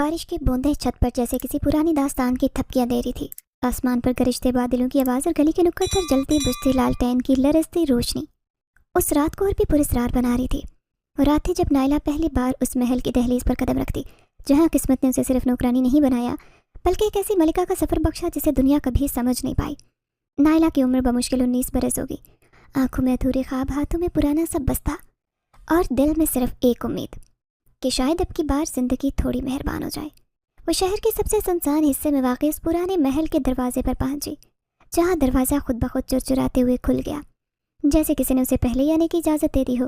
بارش کی بوندیں چھت پر جیسے کسی پرانی داستان کی تھپکیاں دے رہی تھی۔ آسمان پر گرجتے بادلوں کی آواز اور گلی کے نکڑ پر جلتی بجھتی لالٹین کی لرزتی روشنی اس رات کو اور بھی پراسرار بنا رہی تھی۔ وہ رات تھی جب نائلہ پہلی بار اس محل کی دہلیز پر قدم رکھتی جہاں قسمت نے اسے صرف نوکرانی نہیں بنایا بلکہ ایک ایسی ملکہ کا سفر بخشا جسے دنیا کبھی سمجھ نہیں پائی۔ نائلہ کی عمر بمشکل 19 برس ہوگی۔ آنکھوں میں ادھورے خواب، ہاتھوں میں پرانا سا بستہ اور دل میں صرف ایک امید کہ شاید اب کی بار زندگی تھوڑی مہربان ہو جائے۔ وہ شہر کے سب سے سنسان حصے میں واقع اس پرانے محل کے دروازے پر پہنچی جہاں دروازہ خود بخود چرچراتے ہوئے کھل گیا جیسے کسی نے اسے پہلے ہی آنے کی اجازت دے دی ہو۔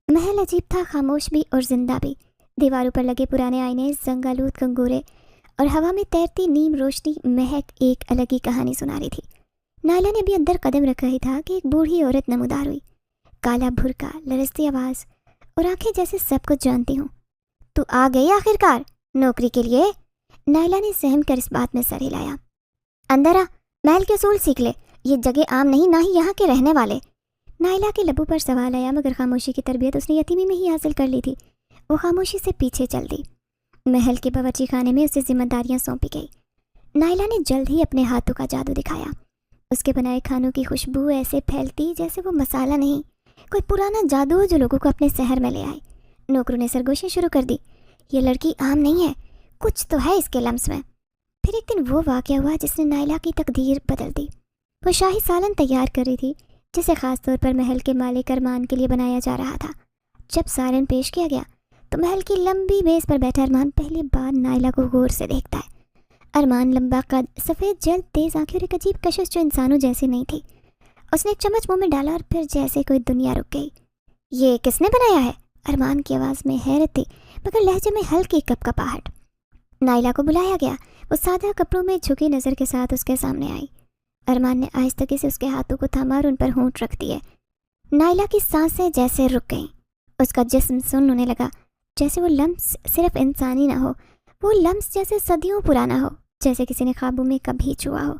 محل عجیب تھا، خاموش بھی اور زندہ بھی۔ دیواروں پر لگے پرانے آئینے، زنگ آلود کنگورے اور ہوا میں تیرتی نیم روشنی مہک ایک الگ ہی کہانی سنا رہی تھی۔ نائلہ نے بھی اندر قدم رکھا ہی تھا کہ ایک بوڑھی عورت نمودار ہوئی، کالا بھرکا، لرزتی آواز اور آنکھیں جیسے سب کچھ جانتی ہوں۔ تو آ گئی آخرکار نوکری کے لیے؟ نائلہ نے سہم کر اس بات میں سر ہلایا۔ اندر آ، محل کے اصول سیکھ لے، یہ جگہ عام نہیں، نہ ہی یہاں کے رہنے والے۔ نائلہ کے لبوں پر سوال آیا مگر خاموشی کی تربیت اس نے یتیمی میں ہی حاصل کر لی تھی۔ وہ خاموشی سے پیچھے چل دی۔ محل کے باورچی خانے میں اسے ذمہ داریاں سونپی گئی۔ نائلہ نے جلد ہی اپنے ہاتھوں کا جادو دکھایا۔ اس کے بنائے کھانوں کی خوشبو ایسے پھیلتی جیسے وہ مسالہ نہیں، کوئی پرانا جادو ہو جو لوگوں کو اپنے شہر میں لے آئے۔ نوکروں نے سرگوشی شروع کر دی، یہ لڑکی عام نہیں ہے، کچھ تو ہے اس کے لمس میں۔ پھر ایک دن وہ واقعہ ہوا جس نے نائلہ کی تقدیر بدل دی۔ وہ شاہی سالن تیار کر رہی تھی جسے خاص طور پر محل کے مالک ارمان کے لیے بنایا جا رہا تھا۔ جب سالن پیش کیا گیا تو محل کی لمبی میز پر بیٹھا ارمان پہلی بار نائلہ کو غور سے دیکھتا ہے۔ ارمان لمبا قد، سفید جلد، تیز آنکھیں اور ایک عجیب کشش جو انسانوں جیسی نہیں تھی۔ اس نے ایک چمچ منہ میں ڈالا اور پھر جیسے کوئی دنیا رک گئی۔ یہ کس نے بنایا ہے؟ ارمان کی آواز میں حیرت تھی مگر لہجے میں ہلکی کپکپاہٹ۔ نائلہ کو بلایا گیا۔ وہ سادہ کپڑوں میں جھکی نظر کے ساتھ اس کے سامنے آئی۔ ارمان نے آہستگی سے اس کے ہاتھوں کو تھاما اور ان پر ہونٹ رکھ دیے۔ نائلہ کی سانسیں جیسے رک گئیں۔ اس کا جسم سن ہونے لگا، جیسے وہ لمس صرف انسانی نہ ہو، وہ لمس جیسے صدیوں پرانا ہو، جیسے کسی نے خوابوں میں کبھی چھوا ہو۔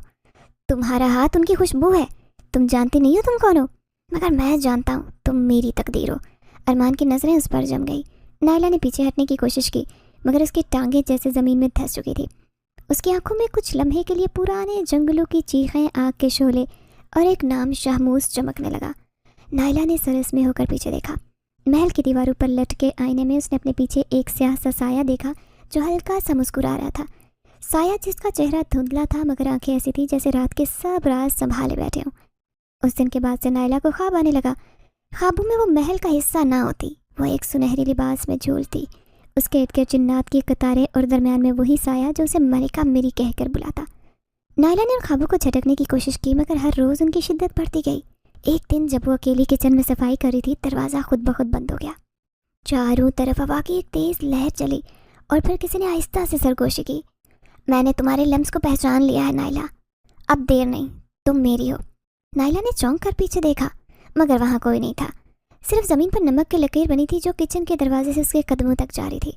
تمہارا ہاتھ ان کی خوشبو ہے، تم جانتی نہیں ہو تم کون ہو، مگر میں جانتا ہوں تم میری تقدیر ہو۔ ارمان کی نظریں اس پر جم گئی۔ نائلہ نے پیچھے ہٹنے کی کوشش کی مگر اس کی ٹانگیں جیسے زمین میں دھس چکی تھی۔ اس کی آنکھوں میں کچھ لمحے کے لیے پرانے جنگلوں کی چیخیں، آگ کے شعلے اور ایک نام شاہموز چمکنے لگا۔ نائلہ نے سرس میں ہو کر پیچھے دیکھا۔ محل کی دیواروں پر لٹکے آئینے میں اس نے اپنے پیچھے ایک سیاہ سا سایہ دیکھا جو ہلکا سا مسکرا رہا تھا۔ سایہ جس کا چہرہ دھندلا تھا مگر آنکھیں ایسی تھی جیسے رات کے سب راز سنبھالے بیٹھے ہوں۔ اس دن کے بعد سے نائلہ کو خواب آنے لگا۔ خوابوں میں وہ محل کا حصہ نہ ہوتی، وہ ایک سنہری لباس میں جھولتی، اس کے ارد گرد جنات کی قطاریں اور درمیان میں وہی سایہ جو اسے ملکہ میری کہہ کر بلاتا۔ نائلہ نے ان خوابوں کو جھٹکنے کی کوشش کی مگر ہر روز ان کی شدت بڑھتی گئی۔ ایک دن جب وہ اکیلی کچن میں صفائی کر رہی تھی، دروازہ خود بخود بند ہو گیا۔ چاروں طرف ہوا کی ایک تیز لہر چلی اور پھر کسی نے آہستہ سے سرگوشی کی۔ میں نے تمہارے لمس کو پہچان لیا ہے نائلہ، اب دیر نہیں، تم میری ہو۔ نائلہ نے چونک کر پیچھے دیکھا مگر وہاں کوئی نہیں تھا، صرف زمین پر نمک کی لکیر بنی تھی جو کچن کے دروازے سے اس کے قدموں تک جاری تھی۔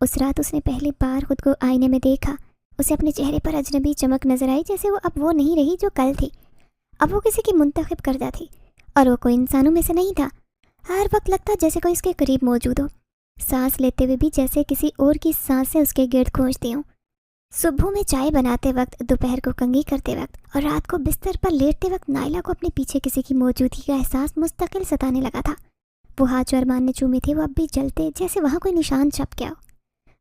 اس رات اس نے پہلی بار خود کو آئینے میں دیکھا۔ اسے اپنے چہرے پر اجنبی چمک نظر آئی جیسے وہ اب وہ نہیں رہی جو کل تھی۔ اب وہ کسی کی منتخب کردہ تھی اور وہ کوئی انسانوں میں سے نہیں تھا۔ ہر وقت لگتا جیسے کوئی اس کے قریب موجود ہو، سانس لیتے ہوئے بھی جیسے کسی اور کی سانسیں اس کے گرد کھونچتی ہوں۔ صبح میں چائے بناتے وقت، دوپہر کو کنگھی کرتے وقت اور رات کو بستر پر لیٹتے وقت نائلہ کو اپنے پیچھے کسی کی موجودگی کا احساس مستقل ستانے لگا تھا۔ وہ ہاتھ جو ارمان نے چومے تھے وہ اب بھی جلتے جیسے وہاں کوئی نشان چھپ گیا ہو۔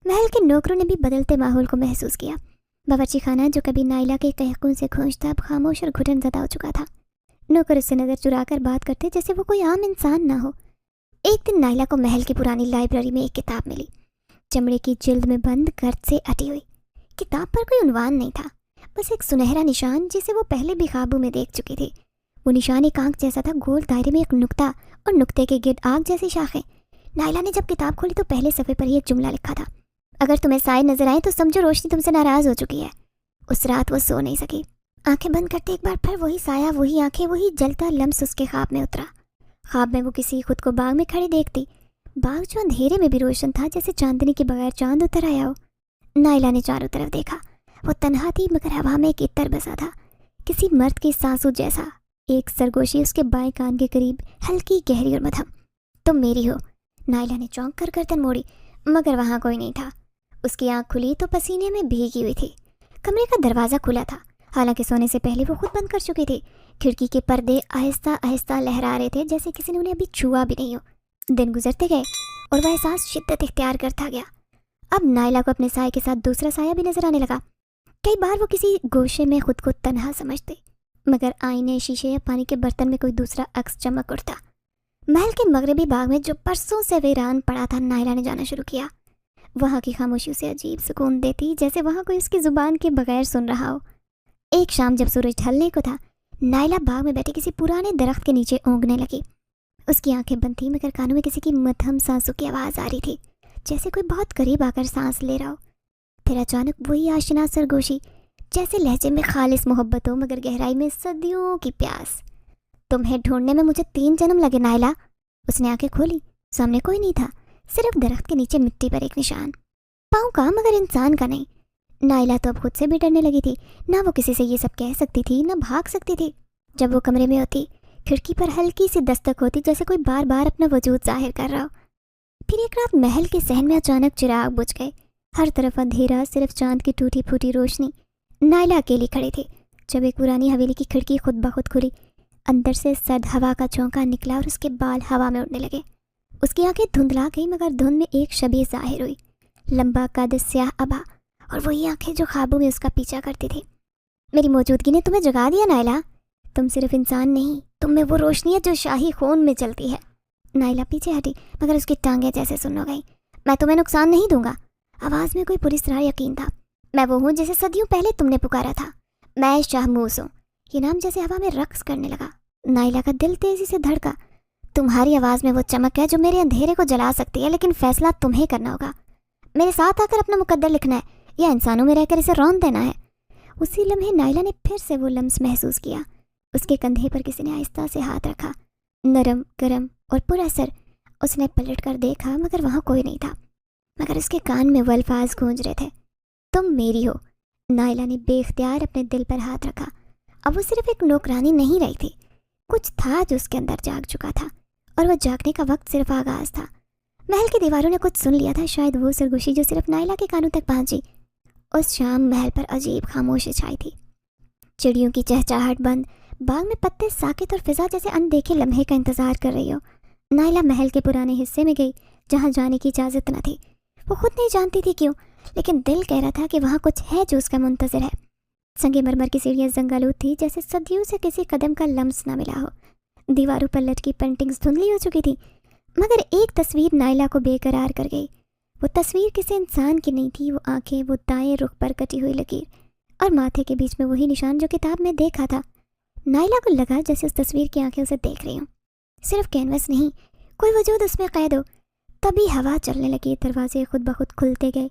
محل کے نوکروں نے بھی بدلتے ماحول کو محسوس کیا۔ باورچی خانہ جو کبھی نائلہ کے قہقوں سے گونجتا اب خاموش اور گھٹن زدہ ہو چکا تھا۔ نوکر اس سے نظر چرا کر بات کرتے جیسے وہ کوئی عام انسان نہ ہو۔ ایک دن نائلہ کو محل کی پرانی لائبریری میں ایک کتاب ملی، چمڑے کی جلد میں بند گرد سے اٹی ہوئی۔ کتاب پر کوئی عنوان نہیں تھا، بس ایک سنہرا نشان جسے وہ پہلے بھی خوابوں میں دیکھ چکی تھی۔ وہ نشان ایک آنکھ جیسا تھا، گول دائرے میں ایک نقطہ اور نقطے کے گرد آگ جیسی شاخیں۔ نائلہ نے جب کتاب کھولی تو پہلے صفحے پر ہی ایک جملہ لکھا تھا، اگر تمہیں سائے نظر آئے تو سمجھو روشنی تم سے ناراض ہو چکی ہے۔ اس رات وہ سو نہیں سکی۔ آنکھیں بند کرتے ایک بار پھر وہی سایہ، وہی آنکھیں، وہی جلتا لمس اس کے خواب میں اترا۔ خواب میں وہ کسی خود کو باغ میں کھڑی دیکھتی، باغ جو اندھیرے میں بھی روشن تھا جیسے چاندنی کے بغیر چاند اتر آیا ہو۔ نائلہ نے چاروں طرف دیکھا، وہ تنہا تھی مگر ہوا میں ایک عطر بسا تھا، کسی مرد کی سانسوں جیسا۔ ایک سرگوشی اس کے بائیں کان کے قریب، ہلکی گہری اور مدھم۔ تم میری ہو۔ نائلہ نے چونک کر گردن موڑی مگر وہاں کوئی نہیں تھا۔ اس کی آنکھ کھلی تو پسینے میں بھیگی ہوئی تھی۔ کمرے کا دروازہ کھلا تھا، حالانکہ سونے سے پہلے وہ خود بند کر چکی تھی۔ کھڑکی کے پردے آہستہ آہستہ لہرا رہے تھے، جیسے کسی نے انہیں ابھی چھوا بھی نہیں ہو۔ دن گزرتے گئے اور وہ احساس شدت اختیار کرتا گیا۔ اب نائلہ کو اپنے سائے کے ساتھ دوسرا سایہ بھی نظر آنے لگا۔ کئی بار وہ کسی گوشے میں خود کو تنہا سمجھتے، مگر آئینے، شیشے یا پانی کے برتن میں کوئی دوسرا عکس چمک اٹھتا۔ محل کے مغربی باغ میں جو برسوں سے ویران پڑا تھا، نائلہ نے جانا شروع کیا۔ وہاں کی خاموشی اسے عجیب سکون دیتی، جیسے وہاں کوئی اس کی زبان کے بغیر سن رہا ہو۔ ایک شام جب سورج ڈھلنے کو تھا، نائلہ باغ میں بیٹھے کسی پرانے درخت کے نیچے اونگنے لگی۔ اس کی آنکھیں بند تھیں، مگر کانوں میں کسی کی مدھم سانسوں کی آواز آ رہی تھی، جیسے کوئی بہت قریب آ کر سانس لے رہا ہو۔ پھر اچانک وہی آشنا سرگوشی، جیسے لہجے میں خالص محبت ہو مگر گہرائی میں صدیوں کی پیاس۔ تمہیں ڈھونڈنے میں مجھے 3 جنم لگے نائلہ۔ اس نے آنکھیں کھولی، سامنے کوئی نہیں تھا، صرف درخت کے نیچے مٹی پر ایک نشان، پاؤں کا مگر انسان کا نہیں۔ نائلہ تو اب خود سے بھی ڈرنے لگی تھی، نہ وہ کسی سے یہ سب کہہ سکتی تھی، نہ بھاگ سکتی تھی۔ جب وہ کمرے میں ہوتی، کھڑکی پر ہلکی سی دستک ہوتی، جیسے کوئی بار بار اپنا وجود ظاہر کر رہا ہو۔ پھر ایک رات محل کے صحن میں اچانک چراغ بجھ گئے، ہر طرف اندھیرا، صرف چاند کی ٹوٹی پھوٹی روشنی۔ نائلہ اکیلی کھڑی تھی جب ایک پرانی حویلی کی کھڑکی خود بخود کھلی۔ اندر سے سرد ہوا کا جھونکا نکلا اور اس کے بال ہوا میں اڑنے لگے۔ اس کی آنکھیں دھندلا گئی، مگر دھند میں ایک شبیہ ظاہر ہوئی، لمبا قد، سیاہ ابا، اور وہی آنکھیں جو خوابوں میں اس کا پیچھا کرتی تھی۔ میری موجودگی نے تمہیں جگا دیا نائلہ، تم صرف انسان نہیں، تم میں وہ روشنی ہے جو شاہی خون میں چلتی ہے۔ نائلہ پیچھے ہٹی، مگر اس کی ٹانگیں جیسے سن ہو گئیں۔ میں تمہیں نقصان نہیں دوں گا، آواز میں کوئی پراسرار یقین تھا۔ میں وہ ہوں جسے صدیوں پہلے تم نے پکارا تھا، میں شاہموس ہوں۔ یہ نام جیسے ہوا میں رقص کرنے لگا۔ نائلہ کا دل تیزی سے دھڑکا۔ تمہاری آواز میں وہ چمک ہے جو میرے اندھیرے کو جلا سکتی ہے، لیکن فیصلہ تمہیں کرنا ہوگا۔ میرے ساتھ آ کر اپنا مقدر لکھنا ہے یا انسانوں میں رہ کر اسے رون دینا ہے۔ اسی لمحے نائلہ نے پھر سے وہ لمس محسوس کیا۔ اس کے کندھے پر کسی نے آہستہ سے ہاتھ رکھا، نرم، گرم اور پر اثر۔ اس نے پلٹ کر دیکھا، مگر وہاں کوئی نہیں تھا، مگر اس کے کان میں وہ الفاظ گونج رہے تھے، تم میری ہو۔ نائلہ نے بے اختیار اپنے دل پر ہاتھ رکھا۔ اب وہ صرف ایک نوکرانی نہیں رہی تھی، کچھ تھا جو اس کے اندر جاگ چکا تھا، اور وہ جاگنے کا وقت صرف آغاز تھا۔ محل کی دیواروں نے کچھ سن لیا تھا، شاید وہ سرگوشی جو صرف نائلہ کے کانوں تک پہنچی۔ اس شام محل پر عجیب خاموشی چھائی تھی، چڑیوں کی چہچہاہٹ بند، باغ میں پتے ساکت، اور فضا جیسے اندیکھے لمحے کا انتظار کر رہی ہو۔ نائلہ محل کے پرانے حصے میں گئی جہاں جانے کی اجازت نہ تھی۔ وہ خود نہیں جانتی تھی کیوں، لیکن دل کہہ رہا تھا کہ وہاں کچھ ہے جو اس کا منتظر ہے۔ سنگ مرمر کی سیڑھیاں زنگالود تھی، جیسے صدیوں سے کسی قدم کا لمس نہ ملا ہو۔ دیواروں پر لٹکی پینٹنگز دھندلی ہو چکی تھی، مگر ایک تصویر نائلہ کو بے قرار کر گئی۔ وہ تصویر کسی انسان کی نہیں تھی، وہ آنکھیں، وہ دائیں رخ پر کٹی ہوئی لکیر، اور ماتھے کے بیچ میں وہی نشان جو کتاب میں دیکھا تھا۔ نائلہ کو لگا جیسے اس تصویر کی آنکھیں اسے دیکھ رہی ہوں، صرف کینوس نہیں، کوئی وجود اس میں قید ہو۔ تبھی ہوا چلنے لگی، دروازے خود بخود کھلتے گئے،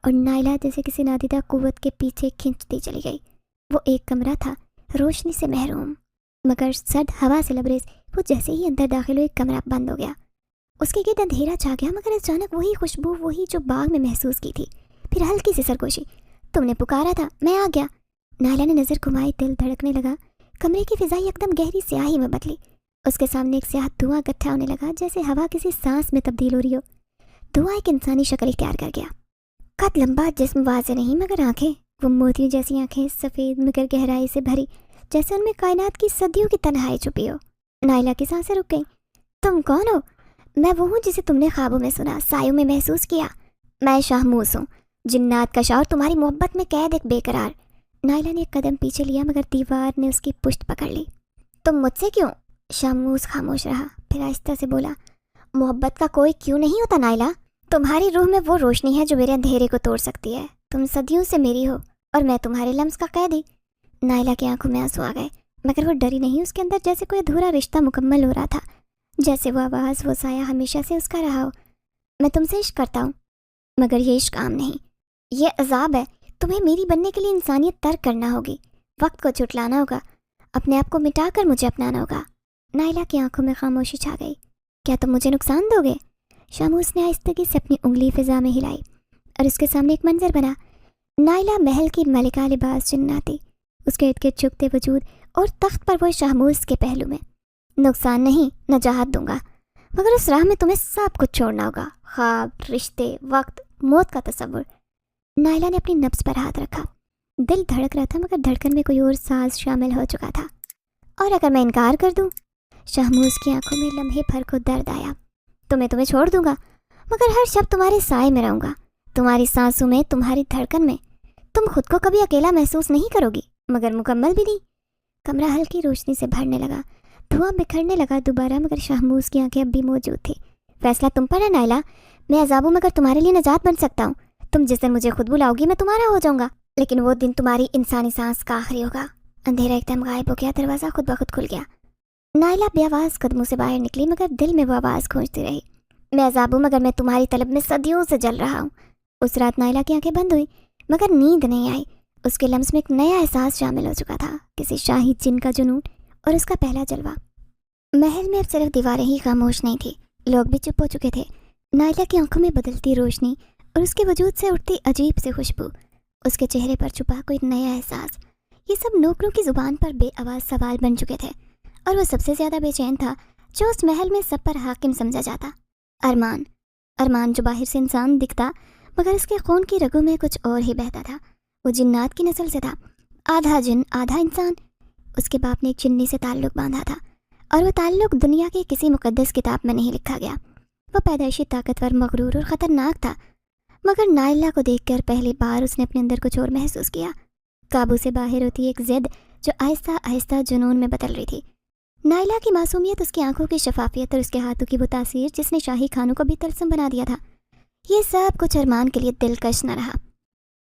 اور نائلہ جیسے کسی نادیدہ قوت کے پیچھے کھنچتی چلی گئی۔ وہ ایک کمرہ تھا، روشنی سے محروم، مگر سرد ہوا سے لبریز۔ وہ جیسے ہی اندر داخل ہوئی، کمرہ بند ہو گیا، اس کے گرد اندھیرا چھا گیا، مگر اچانک وہی خوشبو، وہی جو باغ میں محسوس کی تھی۔ پھر ہلکی سی سرگوشی، تم نے پکارا تھا، میں آ گیا۔ نائلہ نے نظر گھمائی، دل دھڑکنے لگا۔ کمرے کی فضا یکدم گہری سیاہی میں بدلی۔ اس کے سامنے ایک سیاہ دھواں اکٹھا ہونے لگا، جیسے ہوا کسی سانس میں تبدیل ہو رہی ہو۔ دھواں ایک انسانی شکل اختیار کر گیا، قد لمبا، جسم واضح نہیں، مگر آنکھیں، وہ موتیوں جیسی آنکھیں، سفید مگر گہرائی سے بھری، جیسے ان میں کائنات کی صدیوں کی تنہائی چھپی ہو۔ نائلہ کی سانسیں رک گئیں۔ تم کون ہو؟ میں وہ ہوں جسے تم نے خوابوں میں سنا، سایوں میں محسوس کیا۔ میں شاہموس ہوں، جنات کا شاہ، اور تمہاری محبت میں قید ایک بے قرار۔ نائلہ نے ایک قدم پیچھے لیا، مگر دیوار نے اس کی پشت پکڑ لی۔ تم مجھ سے کیوں؟ شاہموس خاموش رہا، پھر آہستہ سے بولا، محبت کا کوئی کیوں نہیں ہوتا نائلہ، تمہاری روح میں وہ روشنی ہے جو میرے اندھیرے کو توڑ سکتی ہے۔ تم صدیوں سے میری ہو، اور میں تمہارے لمس کا قیدی۔ نائلہ کی آنکھوں میں آنسو آ گئے، مگر وہ ڈری نہیں۔ اس کے اندر جیسے کوئی ادھورا رشتہ مکمل ہو رہا تھا، جیسے وہ آواز، وہ سایہ ہمیشہ سے اس کا رہا ہو۔ میں تم سے عشق کرتا ہوں، مگر یہ عشق عام نہیں، یہ عذاب ہے۔ تمہیں میری بننے کے لیے انسانیت ترک کرنا ہوگی، وقت کو جھٹلانا ہوگا، اپنے آپ کو مٹا کر مجھے اپنانا ہوگا۔ نائلہ کی آنکھوں میں خاموشی چھا گئی۔ کیا تم مجھے نقصان دو گے؟ شاہموس نے آہستگی سے اپنی انگلی فضا میں ہلائی، اور اس کے سامنے ایک منظر بنا۔ نائلہ محل کی ملکہ لباس جناتی، اس کے ارد گرد جھکتے وجود، اور تخت پر وہ شاہموس کے پہلو میں۔ نقصان نہیں، نجات دوں گا، مگر اس راہ میں تمہیں سب کچھ چھوڑنا ہوگا، خواب، رشتے، وقت، موت کا تصور۔ नायला ने अपनी नब्ज पर हाथ रखा। दिल धड़क रहा था मगर धड़कन में कोई और साज शामिल हो चुका था। और अगर मैं इनकार कर दूं? शाहमूज की आंखों में लम्हे भर को दर्द आया। तो मैं तुम्हें छोड़ दूंगा, मगर हर शब तुम्हारे साए में रहूंगा, तुम्हारी सांसों में, तुम्हारी धड़कन में। तुम खुद को कभी अकेला महसूस नहीं करोगी, मगर मुकम्मल भी नहीं। कमरा हल्की रोशनी से भरने लगा, धुआं बिखरने लगा दोबारा, मगर शाहमूज की आंखें अब भी मौजूद थी। फैसला तुम पर है नायला, मैं अजाबों मगर तुम्हारे लिए नजात बन सकता हूँ। तुम जिस दिन मुझे खुद बुलाओगी मैं तुम्हारा हो जाऊंगा, लेकिन वो दिन तुम्हारी इंसानी सांस का आखिरी होगा। अंधेरा एकदम गायब हो गया, दरवाज़ा खुद ब खुद खुल गया। नायला बेआवाज़ कदमों से बाहर निकली, मगर दिल में वो आवाज़ गूंजती रही, मैं अजाबू मगर मैं तुम्हारी तलब में सदियों से जल रहा हूँ। उस रात नायला की आंखें बंद हुई, मगर नींद नहीं आई। उसके लम्स में एक नया एहसास शामिल हो चुका था, किसी शाही जिन का जुनून और उसका पहला जलवा। महल में अब सिर्फ दीवारें ही खामोश नहीं थी, लोग भी चुप हो चुके थे। नायला की आंखों में बदलती रोशनी और उसके वजूद से उठती अजीब सी खुशबू, उसके चेहरे पर छुपा कोई नया एहसास, ये सब नौकरों की जुबान पर बेआवाज़ सवाल बन चुके थे। और वो सबसे ज़्यादा बेचैन था जो उस महल में सब पर हाकिम समझा जाता, अरमान। अरमान जो बाहर से इंसान दिखता, मगर उसके खून की रगों में कुछ और ही बहता था। वो जिन्नात की नस्ल से था, आधा जिन आधा इंसान। उसके बाप ने एक जिन्नी से ताल्लुक़ बांधा था, और वो ताल्लुक़ दुनिया के किसी मुक़द्दस किताब में नहीं लिखा गया। वो पैदाइशी ताकतवर, मगरूर और ख़तरनाक था, मगर नायला को देखकर पहली बार उसने अपने अंदर कुछ और महसूस किया। काबू से बाहर होती एक ज़िद जो आहिस्ता आहिस्ता जुनून में बदल रही थी। नायला की मासूमियत, उसकी आंखों की शफाफियत और उसके हाथों की वो तासीर जिसने शाही खानों को भी तलसम बना दिया था, ये सब कुछ अरमान के लिए दिलकश न रहा,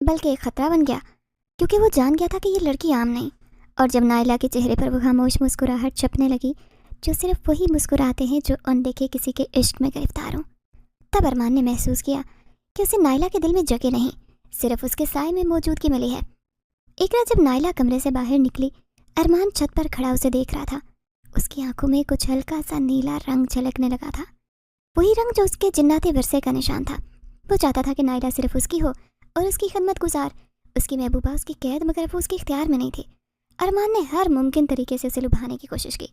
बल्कि एक ख़तरा बन गया, क्योंकि वो जान गया था कि ये लड़की आम नहीं। और जब नायला के चेहरे पर वो खामोश मुस्कुराहट छपने लगी, जो सिर्फ वही मुस्कुराते हैं जो अनदेखे किसी के इश्क में गिरफ्तार हों, तब अरमान ने महसूस किया कि उसे नायला के दिल में जगह नहीं, सिर्फ उसके साए में मौजूदगी मिली है। एक रात जब नायला कमरे से बाहर निकली, अरमान छत पर खड़ा उसे देख रहा था। उसकी आंखों में कुछ हल्का सा नीला रंग झलकने लगा था, वही रंग जो उसके जिन्नाती विरसे का निशान था। वो चाहता था कि नायला सिर्फ उसकी हो और उसकी खिदमत गुजार, उसकी महबूबा, उसकी कैद, मगर वो उसके इख्तियार में नहीं थी। अरमान ने हर मुमकिन तरीके से उसे लुभाने की कोशिश की।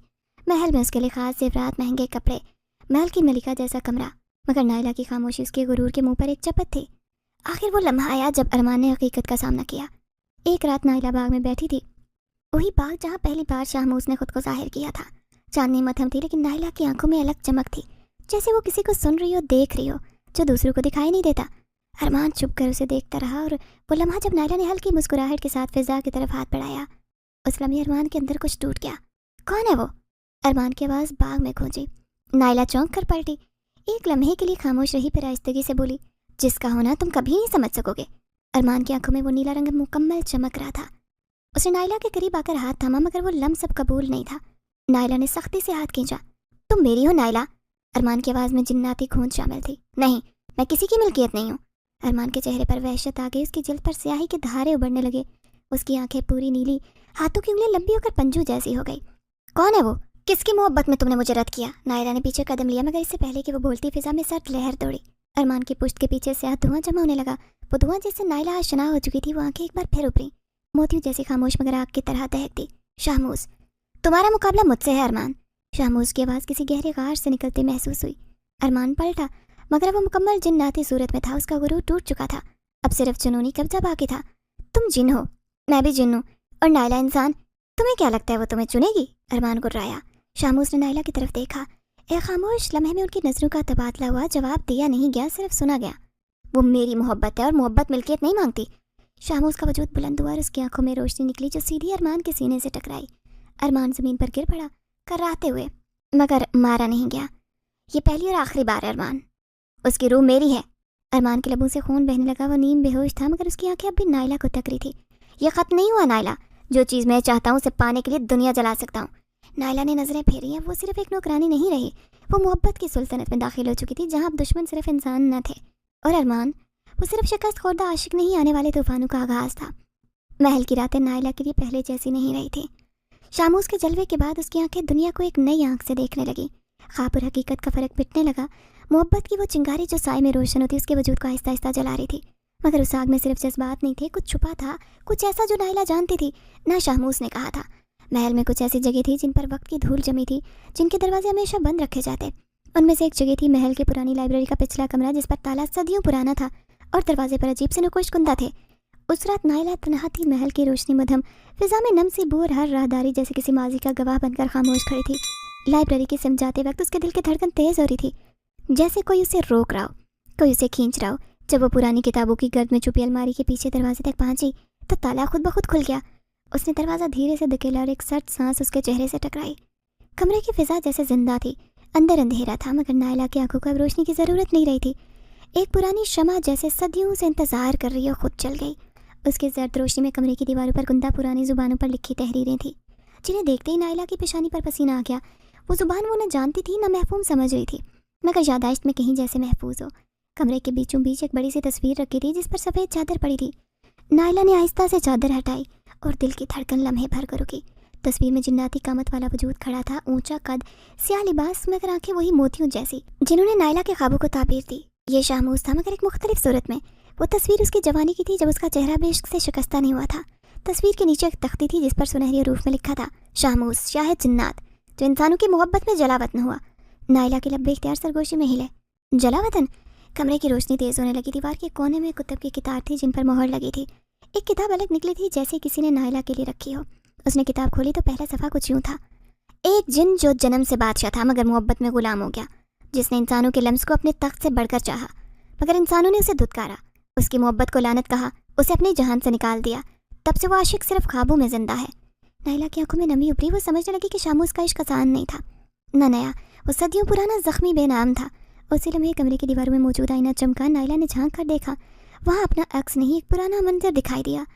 महल में उसके लिए खास जेवरात, महंगे कपड़े, महल की मलिका जैसा कमरा, मगर नायला की खामोशी उसके गुरूर के मुंह पर एक चपत थी। आखिर वो लम्हा आया जब अरमान ने हकीकत का सामना किया। एक रात नायला बाग में बैठी थी, वही बाग जहाँ पहली बार शाहमूज ने खुद को जाहिर किया था। चांदनी मध्यम थी, लेकिन नायला की आंखों में अलग चमक थी, जैसे वो किसी को सुन रही हो, देख रही हो, जो दूसरों को दिखाई नहीं देता। अरमान चुप कर उसे देखता रहा, और वो लम्हा जब नायला ने हल्की मुस्कुराहट के साथ फिजा की तरफ हाथ बढ़ाया, उस लम्हे अरमान के अंदर कुछ टूट गया। कौन है वो? अरमान की आवाज़ बाग में गूंजी। नायला चौंक कर पलटी, एक लम्हे के लिए खामोश रही, फिर आहिस्तगी से बोली, जिसका होना तुम कभी नहीं समझ सकोगे। अरमान की आंखों में वो नीला रंग मुकम्मल चमक रहा था। उसने नायला के करीब आकर हाथ थामा, मगर वो लम्स अब कबूल नहीं था। नायला ने सख्ती से हाथ खींचा। तुम मेरी हो नायला? अरमान की आवाज़ में जिन्नाती खून शामिल थी। नहीं, मैं किसी की मिल्कियत नहीं हूँ। अरमान के चेहरे पर वहशत आ गई, उसकी जिल्द पर स्याही के धारे उभरने लगे, उसकी आंखें पूरी नीली, हाथों की उंगलियां लंबी होकर पंजू जैसी हो गई। कौन है वो? किसकी मोहब्बत में तुमने मुझे रद्द किया? नायला ने पीछे कदम लिया, मगर इससे पहले कि वो बोलती फिजा में सर्द लहर दौड़ी। अरमान की पुश्त के पीछे से धुआं जमा होने लगा। वो धुआं जिससे नायला आशना हो चुकी थी, वो आंखें एक बार फिर उभरी, मोतियों जैसी खामोश मगर आग की तरह दहकती। शाहमूज, तुम्हारा मुकाबला मुझसे है अरमान। शाहमूज की आवाज़ किसी गहरे गार से निकलती महसूस हुई। अरमान पलटा, मगर वो मुकम्मल जिन्नाती सूरत में था। उसका गुरूर टूट चुका था, अब सिर्फ जुनूनी कब्जा बाकी था। तुम जिन हो, मैं भी जिन हूँ, और नायला इंसान। तुम्हें क्या लगता है वो तुम्हें चुनेगी? अरमान गुर्राया। शाहमूज ने नायला की तरफ देखा। एक खामोश लम्हे में उनकी नजरों का तबादला हुआ। जवाब दिया नहीं गया, सिर्फ सुना गया। वो मेरी मोहब्बत है, और मोहब्बत मिल्कियत नहीं मांगती। शाहमूज का वजूद बुलंद हुआ और उसकी आंखों में रोशनी निकली, जो सीधी अरमान के सीने से टकराई। अरमान जमीन पर गिर पड़ा, कराहते हुए, मगर मारा नहीं गया। ये पहली और आखिरी बार है अरमान, उसकी रूह मेरी है। अरमान के लबों से खून बहने लगा। वो नीम बेहोश था, मगर उसकी आंखें अब भी नायला को तक रही थी। यह खत्म नहीं हुआ नायला, जो चीज़ मैं चाहता हूँ उसे पाने के लिए दुनिया जला सकता हूँ। नायला ने नजरें फेरी हैं। वो सिर्फ एक नौकरानी नहीं रही, वो मोहब्बत की सुल्तनत में दाखिल हो चुकी थी, जहाँ अब दुश्मन सिर्फ इंसान न थे। और अरमान, वो सिर्फ शिकस्त खोरदा आशिक नहीं, आने वाले तूफानों का आगाज़ था। महल की रातें नायला के लिए पहले जैसी नहीं रही थी। शामूस के जलवे के बाद उसकी आंखें दुनिया को एक नई आंख से देखने लगी। ख्वाब और हकीकत का फ़र्क मिटने लगा। मोहब्बत की वो चिंगारी जो साए में रोशन होती, उसके वजूद को आहिस्ता आहिस्ता जला रही थी। मगर उस आग में सिर्फ जज्बात नहीं थे, कुछ छुपा था, कुछ ऐसा जो नायला जानती थी, ना शाहमूस ने कहा था। महल में कुछ ऐसी जगह थी जिन पर वक्त की धूल जमी थी, जिनके दरवाजे हमेशा बंद रखे जाते। उनमें से एक जगह थी महल की पुरानी लाइब्रेरी का पिछला कमरा, जिस पर ताला सदियों पुराना था और दरवाजे पर अजीब से नुकुश कुंदा थे। उस रात नायला तन्हा थी, महल की रोशनी मध्यम, फिजा में नम सी बू और हर राहदारी जैसे किसी माजी का गवाह बनकर खामोश खड़ी थी। लाइब्रेरी की सिमत जाते वक्त उसके दिल की धड़कन तेज हो रही थी, जैसे कोई उसे रोक रहा हो, कोई उसे खींच रहा हो। जब वो पुरानी किताबों की गर्द में छुपी अलमारी के पीछे दरवाजे तक पहुंची तो ताला खुद ब खुद खुल गया। उसने दरवाज़ा धीरे से धकेला और एक सर्द सांस उसके चेहरे से टकराई। कमरे की फिजा जैसे जिंदा थी, अंदर अंधेरा था, मगर नायला की आंखों को अब रोशनी की ज़रूरत नहीं रही थी। एक पुरानी शमा जैसे सदियों से इंतज़ार कर रही हो खुद जल गई। उसकी जर्द रोशनी में कमरे की दीवारों पर गुंदा पुरानी ज़ुबानों पर लिखी तहरीरें थी, जिन्हें देखते ही नायला की पेशानी पर पसीना आ गया। वो ज़ुबान वो न जानती थी न महफूम समझ रही थी, मगर यादाश्त में कहीं जैसे महफूज हो। कमरे के बीचों बीच एक बड़ी सी तस्वीर रखी थी जिस पर सफ़ेद चादर पड़ी थी। नायला ने आहिस्ता से चादर हटाई और दिल की धड़कन लम्हे भर कर रुकी। तस्वीर में जिन्नाती कामत वाला वजूद खड़ा था, ऊंचा कद, स्याह लिबास, मगर आंखें वही मोतियों जैसी जिन्होंने नायला के ख्वाबों को ताबीर दी। ये शाहमूज था, मगर एक मुख्तलिफ सूरत में। वो तस्वीर उसकी जवानी की थी, जब उसका चेहरा बेइश्क से शिकस्ता नहीं हुआ था। तस्वीर के नीचे एक तख्ती थी जिस पर सुनहरी रूफ में लिखा था, शाहमूज शाह जिन्नात, जो इंसानों की मोहब्बत में जलावतन हुआ। नायला के लब बेख्तियार सरगोशी में हिले। जलावतन? कमरे की रोशनी तेज होने लगी। दीवार के कोने में कुतुब की किताब थी जिन पर मोहर लगी थी। एक किताब अलग निकली थी, जैसे किसी ने नायला के लिए रखी हो। उसने किताब खोली तो पहला सफ़ा कुछ यूँ था, एक जिन जो जन्म से बादशाह था मगर मोहब्बत में गुलाम हो गया, जिसने इंसानों के लम्स को अपने तख्त से बढ़कर चाहा, मगर इंसानों ने उसे धुतकारा, उसकी मोहब्बत को लानत कहा, उसे अपने जहान से निकाल दिया। तब से वो आशिक सिर्फ ख्वाबों में जिंदा है। नायला की आंखों में नमी उभरी। वो समझने लगी कि शामूस का इश्क आसान नहीं था, न नया, वो सदियों पुराना जख्मी बेनाम था। उसी लम्हे कमरे की दीवारों में मौजूद आईना चमका। नायला ने झांक कर देखा, वहाँ अपना अक्स नहीं, एक पुराना मंजर दिखाई दिया।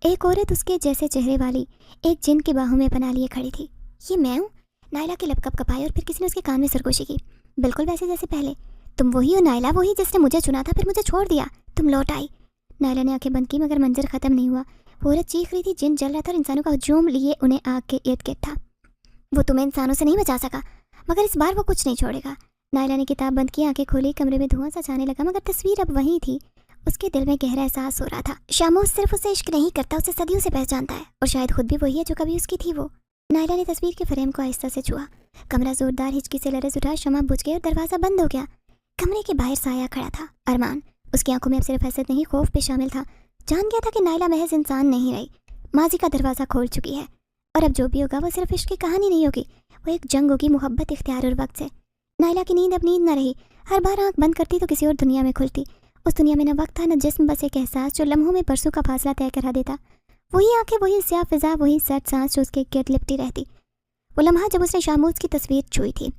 एक औरत उसके जैसे चेहरे वाली एक जिन की बाहों में पना लिए खड़ी थी। ये मैं हूँ? नायला के लपकप कपाए और फिर किसी ने उसके कान में सरगोशी की। बिल्कुल वैसे जैसे पहले। तुम वही हो नायला, वही जिसने मुझे चुना था फिर मुझे छोड़ दिया, तुम लौट आई। नायला ने आंखें बंद की, मगर मंजर खत्म नहीं हुआ। वो औरत चीख रही थी, जिन जल रहा था और इंसानों का हुजूम लिए उन्हें आग के इर्द गिर्द था। वो तुम्हें इंसानों से नहीं बचा सका, मगर इस बार वो कुछ नहीं छोड़ेगा। नायला ने किताब बंद की, आंखें खोली। कमरे में धुआं सा छाने लगा, मगर तस्वीर अब वहीं थी। उसके दिल में गहरा एहसास हो रहा था, शामूस सिर्फ उसे इश्क नहीं करता, उसे सदियों से पहचानता है, और शायद खुद भी वही है जो कभी उसकी थी। वो नायला ने तस्वीर के फ्रेम को आहिस्ता से छुआ। कमरा जोरदार हिचकी से लरज उठा, शमा बुझ गई और दरवाज़ा बंद हो गया। कमरे के बाहर साया खड़ा था, अरमान। उसकी आंखों में अब सिर्फ हसरत नहीं, खौफ भी शामिल था। जान गया था कि नायला महज इंसान नहीं रही, माजी का दरवाज़ा खोल चुकी है, और अब जो भी होगा वो सिर्फ इश्क की कहानी नहीं होगी, वो एक जंग होगी मोहब्बत, इख्तियार और वक्त से। नायला की नींद अब नींद न रही। हर बार आंख बंद करती तो किसी और दुनिया में खुलती। उस दुनिया में न वक्त था न जिस्म, बस एक एहसास जो लम्हों में बरसों का फासला तय करा देता। वही आंखें, वही स्याह फिजा, वही सर्द सांस जो उसके गिर्द लिपटी रहती। वो लम्हा जब उसने शामूस की तस्वीर छुई थी,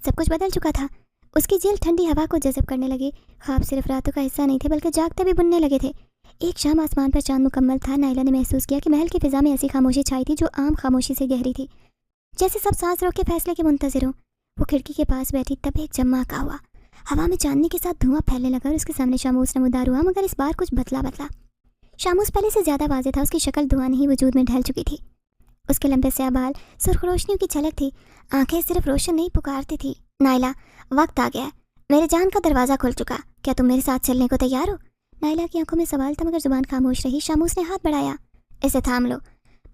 सब कुछ बदल चुका था। उसकी जेल ठंडी हवा को जज़ब करने लगी। ख्वाब सिर्फ रातों का हिस्सा नहीं थे, बल्कि जागते भी बुनने लगे थे। एक शाम आसमान पर चांद मुकम्मल था। नायला ने महसूस किया कि महल की फिजा में ऐसी खामोशी छाई थी जो आम खामोशी से गहरी थी, जैसे सब सांस रोक के फैसले के मुंतज़िर हों। वो खिड़की के पास बैठी, तब एक झमाका हुआ। हवा में चांदनी के साथ धुआं फैलने लगा और उसके सामने शामूस नमूदार हुआ, मगर इस बार कुछ बदला बदला। शामूस पहले से ज़्यादा वाज़ेह था। उसकी शक्ल धुआं नहीं वजूद में ढल चुकी थी। उसके लंबे स्याह बाल, सुर्ख रोशनियों की झलक थी। आंखें सिर्फ रोशन नहीं पुकारती थी, नायला वक्त आ गया है, मेरे जान का दरवाज़ा खुल चुका, क्या तुम मेरे साथ चलने को तैयार हो? नायला की आंखों में सवाल था, मगर जुबान खामोश रही। शामूस ने हाथ बढ़ाया, इसे थाम लो,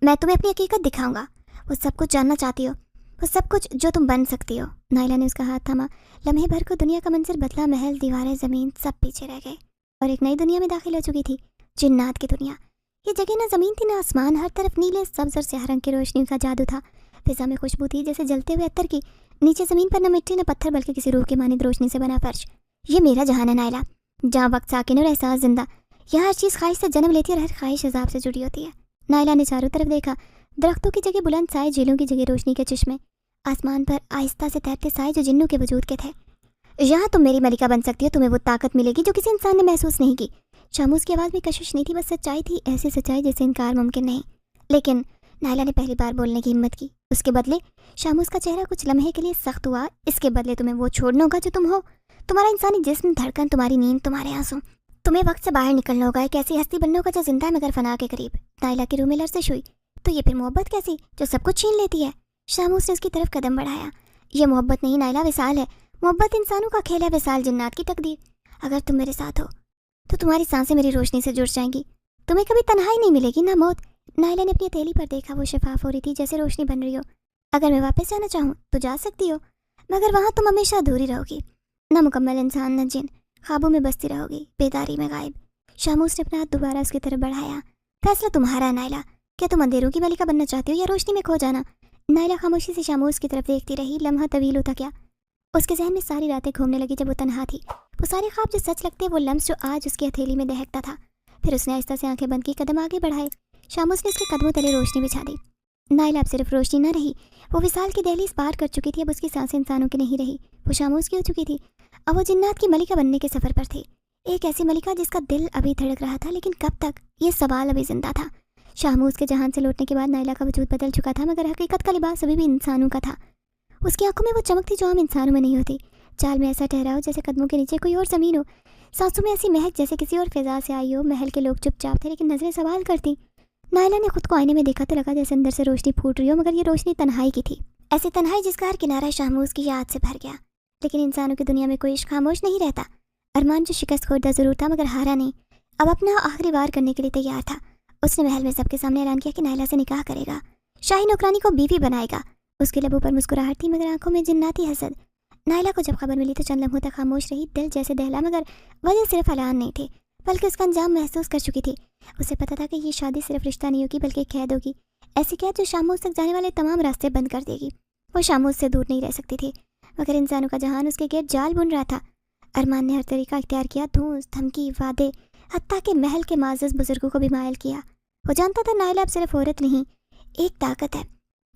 मैं तुम्हें अपनी हकीकत दिखाऊंगा। वो सब कुछ जानना चाहती हो, वो सब कुछ जो तुम बन सकती हो। नायला ने उसका हाथ थामा। लम्हे भर को दुनिया का मंजर बदला। महल, दीवारें, ज़मीन सब पीछे रह गए और एक नई दुनिया में दाखिल हो चुकी थी, जिन्नात की दुनिया। ये जगह ना ज़मीन थी ना आसमान, हर तरफ नीले सब्ज़ और स्याह रंग की रोशनी का जादू था। फिज़ा में खुशबू थी जैसे जलते हुए अत्तर की। नीचे ज़मीन पर न मिट्टी न पत्थर, बल्कि किसी रूह की मानिंद रोशनी से बना फर्श। ये मेरा जहान है नायला, जहाँ वक्त साकिन और एहसास जिंदा। यहाँ हर चीज़ ख्वाहिश से जन्म लेती है और हर ख्वाहिश अज़ाब से जुड़ी होती है। नायला ने चारों तरफ देखा। दरख्तों की जगह बुलंद साए, झीलों की जगह रोशनी के चश्मे, आसमान पर आहिस्ता से तैरते साए जो जिन्नों के वजूद के थे। यहाँ तुम मेरी मलिका बन सकती हो, तुम्हें वो ताकत मिलेगी जो किसी इंसान ने महसूस नहीं की। शामूस की आवाज़ में कशिश नहीं थी, बस सच्चाई थी, ऐसी सच्चाई जिससे इनकार मुमकिन नहीं। लेकिन नायला ने पहली बार बोलने की हिम्मत की। उसके बदले शामूस का चेहरा कुछ लम्हे के लिए सख्त हुआ। इसके बदले तुम्हें वो छोड़ना होगा जो तुम हो, तुम्हारा इंसानी जिस्म, धड़कन, तुम्हारी नींद, तुम्हारे आंसू। तुम्हें वक्त से बाहर निकलना होगा, एक ऐसी हस्ती बनने होगा जो जिंदा है मगर फना के करीब। नायला की रूह में लर्जिश हुई। तो ये फिर मोहब्बत कैसी, जो सब कुछ छीन लेती है? शामूस ने उसकी तरफ कदम बढ़ाया। ये मोहब्बत नहीं नायला, विसाल है। मोहब्बत इंसानों का खेल है, विसाल जिन्नात की तकदीर। अगर तुम मेरे साथ हो तो तुम्हारी सांसें मेरी रोशनी से जुड़ जाएंगी, तुम्हें कभी तन्हाई नहीं मिलेगी, ना मौत। नायला ने अपनी हथेली पर देखा, वो शफाफ हो रही थी जैसे रोशनी बन रही हो। अगर मैं वापस जाना चाहूँ तो जा सकती हो, मगर वहाँ तुम हमेशा अधूरी रहोगी, ना मुकम्मल इंसान, न जिन। ख्वाबों में बसती रहोगी, बेदारी में गायब। शामूस ने अपना हाथ दोबारा उसकी तरफ बढ़ाया। फैसला तुम्हारा है नायला, क्या तुम अंधेरों की मलिका बनना चाहती हो या रोशनी में खो जाना? नायला खामोशी से शामूस की तरफ देखती रही। लम्हा तवील होता गया। उसके जहन में सारी रातें घूमने लगी जब वो तन्हा थी। वो सारे ख्वाब जो सच लगते, वो लम्स जो आज उसकी हथेली में दहकता था। फिर उसने आहिस्ता से आंखें बंद की, कदम आगे बढ़ाए। शामूस ने उसके कदमों तले रोशनी बिछा दी। नायला अब सिर्फ रोशनी न रही, वो विशाल की दहलीज पार कर चुकी थी। अब उसकी सांसें इंसानों की नहीं रही, वो शामूस की हो चुकी थी। अब वो जिन्नात की मलिका बनने के सफ़र पर थी। एक ऐसी मलिका जिसका दिल अभी धड़क रहा था, लेकिन कब तक, ये सवाल अभी जिंदा था। शामूस के जहान से लौटने के बाद नायला का वजूद बदल चुका था, मगर हकीकत का लिबास अभी भी इंसानों का था। उसकी आंखों में वो चमक थी जो आम इंसानों में नहीं होती। चाल में ऐसा ठहराव जैसे कदमों के नीचे कोई और ज़मीन हो। सांसों में ऐसी महक जैसे किसी और फिजा से आई हो। महल के लोग चुपचाप थे, लेकिन नजरें सवाल करती। नायला ने खुद को आईने में देखा तो लगा जैसे अंदर से रोशनी फूट रही हो, मगर ये रोशनी तन्हाई की थी। ऐसी तन्हाई जिसका हर किनारा शामूस की याद से भर गया। लेकिन इंसानों की दुनिया में कोई इश्क खामोश नहीं रहता। अरमान जो शिकस्त खोदा जरूर था, मगर हारा नहीं। अब अपना आखिरी वार करने के लिए तैयार था। उसने महल में सबके सामने ऐलान किया कि नायला से निकाह करेगा, शाही नौकरानी को बीवी बनाएगा। उसके लबों पर मुस्कुराहट थी, मगर आंखों में जिन्नाती हसद। नायला को जब खबर मिली तो चंद लम्हों तक खामोश रही। दिल जैसे दहला, मगर वजह सिर्फ ऐलान नहीं थे, बल्कि उसका अंजाम महसूस कर चुकी थी। उसे पता था कि ये शादी सिर्फ रिश्ता नहीं होगी, बल्कि कैद होगी। ऐसी कैद जो शामूस तक जाने वाले तमाम रास्ते बंद कर देगी। वो शामूस से दूर नहीं रह सकती थी, मगर इंसानों का जहान उसके गेट जाल बुन रहा था। अरमान ने हर तरीका इख्तियार किया, धूस, धमकी, वादे, हत्ता के महल के माज़ज़ बुजुर्गों को भी मायल किया। वो जानता था नायला अब सिर्फ औरत नहीं, एक ताकत है,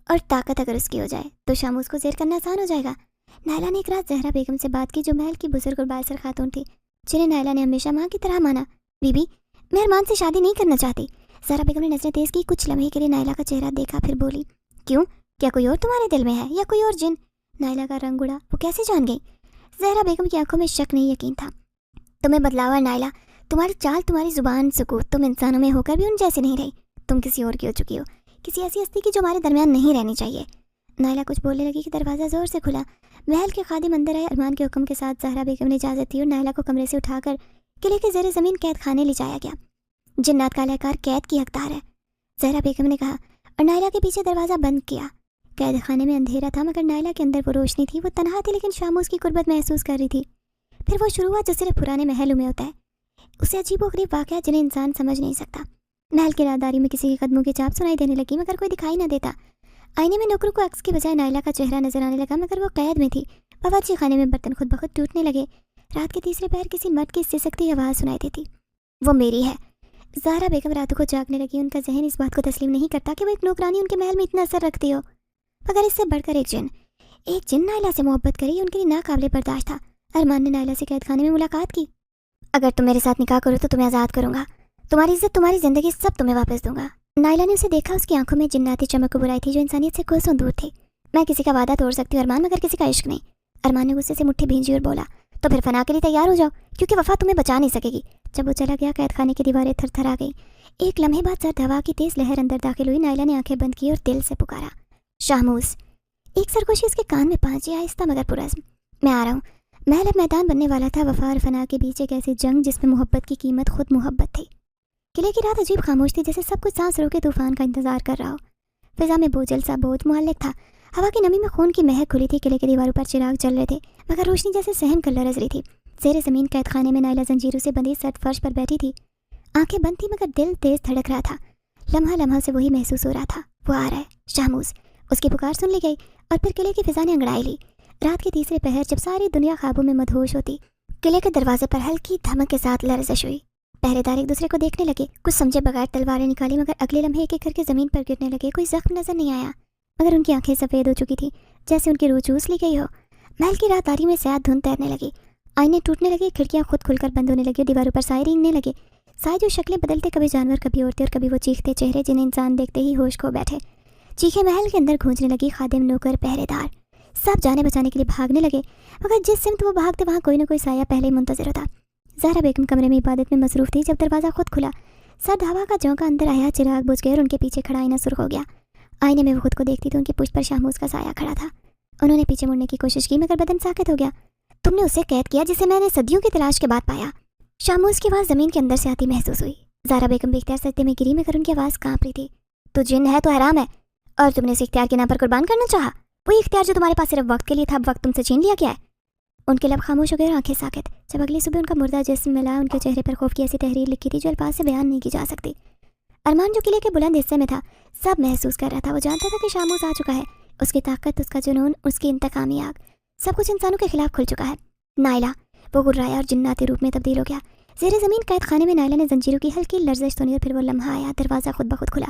और ताकत अगर उसकी हो जाए तो शामूस को ज़ेर करना आसान हो जाएगा। नायला ने एक रात जहरा बेगम से बात की, जो महल की बुजुर्ग और बासर खातून थी, जिन्हें नायला ने हमेशा माँ की तरह माना। बीबी, मैं अरमान से शादी नहीं करना चाहती। जहरा बेगम ने नजरें तेज की। कुछ लम्हे के लिए नायला का चेहरा देखा, फिर बोली, क्यों? क्या कोई और तुम्हारे दिल में है या कोई और जिन? नायला का रंग उड़ा। वो कैसे जान गई? जहरा बेगम की आंखों में शक नहीं, यकीन था। तुम्हें बदलावा नायला, तुम्हारी चाल, तुम्हारी जुबान, सुकूत, तुम इंसानों में होकर भी उन जैसी नहीं रही। तुम किसी और की हो चुकी हो, किसी ऐसी हस्ती की जो हमारे दरमियान नहीं रहनी चाहिए। नायला कुछ बोलने लगी कि दरवाज़ा ज़ोर से खुला। महल के खादिम अंदर आए। अरमान के हुक्म के साथ जहरा बेगम ने इजाज़त दी और नायला को कमरे से उठाकर किले के ज़ेरे ज़मीन कैद खाने ले जाया गया। जिन्नात का लहकार कैद की हकदार है, जहरा बेगम ने कहा, और नायला के पीछे दरवाज़ा बंद किया। कैद खाने में अंधेरा था, मगर नायला के अंदर वो रोशनी थी। वो तनहा थी, लेकिन शामूस की कुर्बत महसूस कर रही थी। फिर वो शुरू हुआ जो सिर्फ पुराने महलों में होता है, उसे अजीबोगरीब वाक़या जिन्हें इंसान समझ नहीं सकता। महल की राहदारी में किसी के कदमों की चाप सुनाई देने लगी, मगर कोई दिखाई न देता। आईने में नौकरों को अक्स के बजाय नायला का चेहरा नजर आने लगा, मगर वो कैद में थी। बावर्ची खाने में बर्तन खुद बखुद टूटने लगे। रात के तीसरे पहर किसी मर्द की सिसकती आवाज़ सुनाई देती। वो मेरी है। ज़हरा बेगम रातों को जागने लगी। उनका जहन इस बात को तस्लीम नहीं करता कि वो एक नौकरानी उनके महल में इतना असर रखती हो, मगर इससे बढ़कर एक जिन नायला से मोहब्बत करी, उनके लिए नाकाबिले बर्दाश्त था। अरमान ने नायला से कैद खाने में मुलाकात की। अगर तुम मेरे साथ निकाह करो तो तुम्हें आज़ाद करूँगा, तुम्हारी इज्जत, तुम्हारी ज़िंदगी, सब तुम्हें वापस दूंगा। नायला ने उसे देखा। उसकी आंखों में जिन्नाती चमक उभर आई थी जो इंसानियत से कोसों दूर थी। मैं किसी का वादा तोड़ सकती हूँ अरमान, मगर किसी का इश्क नहीं। अरमान ने गुस्से से मुट्ठी भींजी और बोला, तो फिर फना के लिए तैयार हो जाओ, क्योंकि वफा तुम्हें बचा नहीं सकेगी। जब वो चला गया, कैद खाने की दीवारें थरथरा गई। एक लम्हे बाद सर्द हवा की तेज लहर अंदर दाखिल हुई। नायला ने आंखें बंद की और दिल से पुकारा, शामूस। एक सरगोशी उसके कान में पहुंची, आहिस्ता मगर पुरज़्म, मैं आ रहा हूँ। महल अब मैदान बनने वाला था। वफा और फना के बीच एक ऐसी जंग जिसमें मोहब्बत की कीमत खुद मोहब्बत थी। किले की रात अजीब खामोश थी, जैसे सब कुछ सांस रोके तूफान का इंतजार कर रहा हो। फिजा में बोझल सा बोझ मुअल्लिक था। हवा की नमी में खून की महक खुली थी। किले की दीवारों पर चिराग जल रहे थे, मगर रोशनी जैसे सहम कर लरज़ रही थी। ज़ेरे ज़मीन कैद खाने में नायला जंजीरों से बंधी सर्द फर्श पर बैठी थी। आंखें बंद थी, मगर दिल तेज धड़क रहा था। लम्हा लम्हा से वही महसूस हो रहा था, वो आ रहा है, शामूस। उसकी पुकार सुन ली गई और फिर किले की फिजा ने अंगड़ाई ली। रात के तीसरे पहर, जब सारी दुनिया ख्वाबों में मदहोश होती, किले के दरवाजे पर हल्की धमक के साथ लरज़श हुई। पहरेदार एक दूसरे को देखने लगे। कुछ समझे बगैर तलवारें निकाली, मगर अगले लम्हे एक एक करके ज़मीन पर गिरने लगे। कोई जख्म नजर नहीं आया, मगर उनकी आंखें सफ़ेद हो चुकी थी, जैसे उनकी रूह चूस ली गई हो। महल की राहदारी में स्याह धुंध तैरने लगी। आईने टूटने लगे, खिड़कियाँ खुद खुलकर बंद होने लगी, दीवारों पर साए रेंगने लगे। साए जो शक्लें बदलते, कभी जानवर, कभी औरतें, और कभी वो चीखते चेहरे जिन्हें इंसान देखते ही होश खो बैठे। चीखें महल के अंदर गूंजने लगी। खादिम, नौकर, पहरेदार सब जाने बचाने के लिए भागने लगे, मगर जिस सिमत वो भागते वहाँ कोई न कोई साया पहले ही मुंतज़िर होता। ज़हरा बेगम कमरे में इबादत में मसरूफ़ थी जब दरवाज़ा खुद खुला। सर्द हवा का झोंका अंदर आया, चिराग बुझ गए और उनके पीछे खड़ा आईना सुर्ख हो गया। आईने में वो खुद को देखती तो उनकी पुष्ट पर शामूस का साया खड़ा था। उन्होंने पीछे मुड़ने की कोशिश की, मगर बदन साकित हो गया। तुमने उसे कैद किया जिसे मैंने सदियों की तलाश के बाद पाया। शामूस की आवाज़ ज़मीन के अंदर से आती महसूस हुई। ज़हरा बेगम बेख्तियार सजदे में गिरी, मगर उनकी आवाज़ काँप रही थी। तो जिन है तो हराम है, और तुमने इस इख्तियार के नाम पर कुर्बान करना चाहा। वही इख्तियार जो तुम्हारे पास सिर्फ वक्त के लिए था, अब वक्त तुमसे छीन लिया गया है। उनके लब खामोश हो गए और आंखें साकित। जब अगली सुबह उनका मुर्दा जिस्म मिला, उनके चेहरे पर खौफ की ऐसी तहरीर लिखी थी जो अल्फाज से बयान नहीं की जा सकती। अरमान जो किले के बुलंद हिस्से में था, सब महसूस कर रहा था। वो जानता था कि शामूस आ चुका है। उसकी ताकत, उसका जुनून, उसकी इंतकामी आग, सब कुछ इंसानों के खिलाफ खुल चुका है। नायला, वो गुर्राया और जिन्नाती रूप में तब्दील हो गया। ज़ेरे ज़मीन कैद खाने में नायला ने जंजीरों की हल्की लर्जिश सुनी और फिर वो लम्हा आया, दरवाज़ा खुद ब खुद खुला।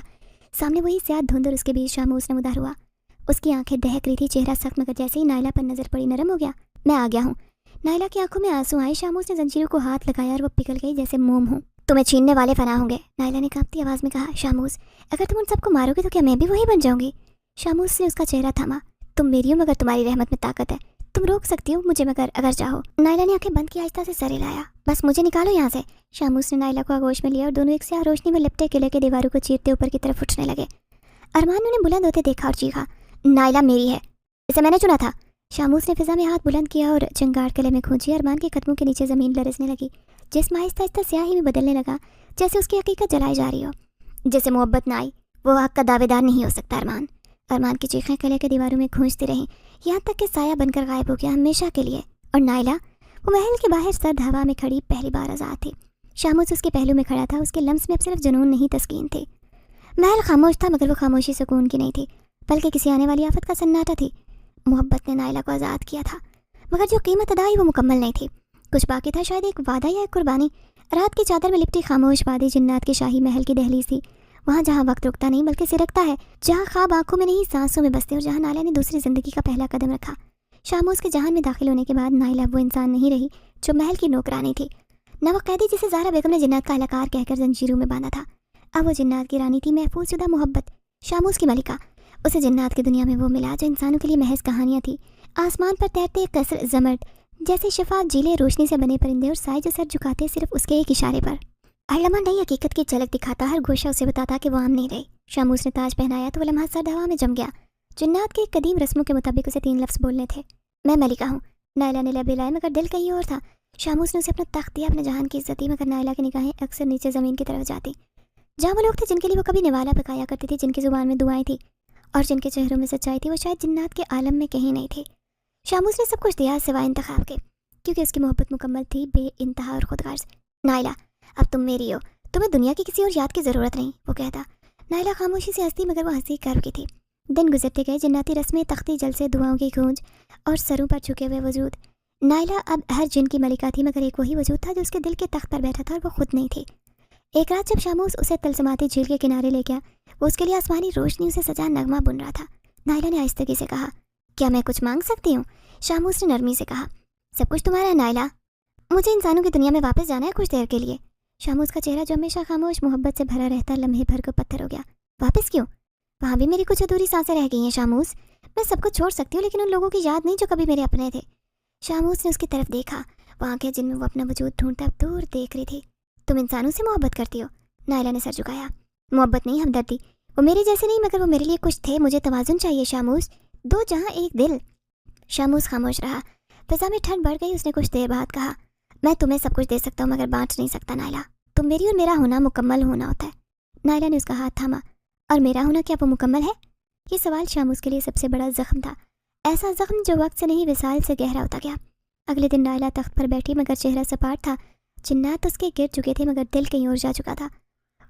सामने वही स्याह धुंध और उसके बीच शामूस ने उधार हुआ। उसकी आंखें दहक रही थी, चेहरा सख्त, मगर जैसे ही नायला पर नजर पड़ी नरम हो गया। मैं आ गया हूँ। नायला की आंखों में आंसू आए। शामूस ने जंजीरों को हाथ लगाया और वो पिघल गई जैसे मोम हो। तुम्हें छीनने वाले फना होंगे, नायला ने कांपती आवाज़ में कहा। शामूस, अगर तुम उन सबको मारोगे तो क्या मैं भी वही बन जाऊंगी? शामूस ने उसका चेहरा थामा। तुम मेरी हो मगर तुम्हारी रहमत में ताकत है। तुम रोक सकती हो मुझे मगर अगर चाहो। नायला ने आंखें बंद की, आहिस्ता से सर हिलाया। बस मुझे निकालो यहाँ से। शामूस ने नायला को आगोश में लिया और दोनों एक स्याह रोशनी में लिपटे किले के दीवारों को चीरते ऊपर की तरफ उठने लगे। अरमान ने उन्हें बुलंद होते देखा और चीखा, नायला मेरी है, इसे मैंने चुना था। शामूस ने फिजा में हाथ बुलंद किया और चिंगार गले में खींची। अरमान के कदमों के नीचे ज़मीन लरसने लगी। जिस्म आहिस्ता आहिस्ता स्याही में बदलने लगा, जैसे उसकी हकीकत जलाई जा रही हो। जिसे मोहब्बत ना आई वो हक का दावेदार नहीं हो सकता। अरमान की चीखें किले के दीवारों में गूंजती रहीं, यहाँ तक कि साया बनकर गायब हो गया हमेशा के लिए। और नायला, वो महल के बाहर सर्द हवा में खड़ी पहली बार आज़ाद थी। शामूस उसके पहलू में खड़ा था। उसके लम्स में अब सिर्फ जुनून नहीं, तस्कीन थी। महल खामोश था, मगर वो खामोशी सुकून की नहीं थी, बल्कि किसी आने वाली आफत का सन्नाटा थी। मोहब्बत ने नायला को आज़ाद किया था, मगर जो कीमत अदा हुई वो मुकम्मल नहीं थी। कुछ बाकी था, शायद एक वादा या एक कुर्बानी। रात की चादर में लिपटी खामोश वादी जिन्नात के शाही महल की दहलीज थी, वहाँ जहाँ वक्त रुकता नहीं बल्कि सिरकता है, जहाँ ख्वाब आंखों में नहीं सांसों में बसते, और जहाँ नायला ने दूसरी ज़िंदगी का पहला कदम रखा। शामूस के जहान में दाखिल होने के बाद नायला वो इंसान नहीं रही जो महल की नौकरानी थी, न वो कैदी जिसे ज़हरा बेगम ने जिन्नात का अहलकार कहकर जंजीरों में बांधा था। अब वो जिन्नात की रानी थी, महफूज शुदा मोहब्बत, शामूस की मलिका। उसे जिन्नात की दुनिया में वो मिला जो इंसानों के लिए महज कहानियाँ थी। आसमान पर तैरते कसर जमर्द जैसे शफाफ झीलें, रोशनी से बने परिंदे और साए जो सर झुकाते सिर्फ उसके एक इशारे पर। हर लम्हा नई हकीकत की झलक दिखाता, हर गोशा उसे बताता कि वो आम नहीं रही। शामूस ने ताज पहनाया तो वो लम्हा सर्द हवा में जम गया। जिन्नात के कदीम रस्मों के मुताबिक उसे 3 लफ्ज़ बोलने थे, मैं मलिका हूँ। नायला ने लब हिलाए मगर दिल कहीं और था। शामूस ने उसे अपना तख्त दिया, अपने जहान की इज्जत दी, मगर नायला की निगाहें अक्सर नीचे ज़मीन की तरफ जाती, जहाँ वो लोग थे जिनके लिए वो कभी निवाला पकाया करती थी, जिनकी ज़ुबान में दुआएं थी और जिनके चेहरों में सच्चाई थी। वो शायद जिन्नात के आलम में कहीं नहीं थी। शामूस ने सब कुछ दिया सिवाय इंतखाब के, क्योंकि उसकी मोहब्बत मुकम्मल थी, बेइंतहा और खुदगार्ज। नायला, अब तुम मेरी हो, तुम्हें दुनिया की किसी और याद की ज़रूरत नहीं, वो कहता। नायला खामोशी से हंसती, मगर वो हंसी कर्व की थी। दिन गुजरते गए, जिन्नाती रस्में, तख्ती जलसे, दुआओं की गूंज और सरों पर झुके हुए वजूद। नायला अब हर जिन की मलिका थी, मगर एक वही वजूद था जो उसके दिल के तख्त पर बैठा था, और वो खुद नहीं थी। एक रात जब शामूस उसे तलसमाती झील के किनारे ले गया, वो उसके लिए आसमानी रोशनी से सजा नगमा बुन रहा था। नायला ने आहिस्तगी से कहा, क्या मैं कुछ मांग सकती हूँ? शामूस ने नरमी से कहा, सब कुछ तुम्हारा है नायला, मुझे इंसानों की दुनिया में वापस जाना है कुछ देर के लिए। शामूस का चेहरा जो हमेशा खामोश मोहब्बत से भरा रहता, लम्हे भर को पत्थर हो गया। वापस क्यों? वहाँ भी मेरी कुछ अधूरी सांसें रह गई हैं शामूस। मैं सब कुछ छोड़ सकती हूँ, लेकिन उन लोगों की याद नहीं जो कभी मेरे अपने थे। शामूस ने उसकी तरफ देखा, वो आंखें जिनमें वो अपना वजूद ढूंढता दूर देख रही थी। तुम इंसानों से मोहब्बत करती हो? नायला ने सर झुकाया। मोहब्बत नहीं, हमदर्दी। वो मेरे जैसे नहीं, मगर वो मेरे लिए कुछ थे। मुझे तवाज़ुन चाहिए शामूस, दो जहाँ एक दिल। शामूस खामोश रहा। फिजा में ठंड बढ़ गई। उसने कुछ देर बाद कहा, मैं तुम्हें सब कुछ दे सकता हूँ मगर बांट नहीं सकता नायला। तुम मेरी और मेरा होना मुकम्मल होना होता है। नायला ने उसका हाथ थामा। और मेरा होना क्या वो मुकम्मल है? ये सवाल शामूस के लिए सबसे बड़ा जख्म था, ऐसा जख्म जो वक्त से नहीं विसाल से गहरा होता गया। अगले दिन नायला तख्त पर बैठी, मगर चेहरा सपाट था। जिन्नात उसके गिर चुके थे, मगर दिल कहीं और जा चुका था।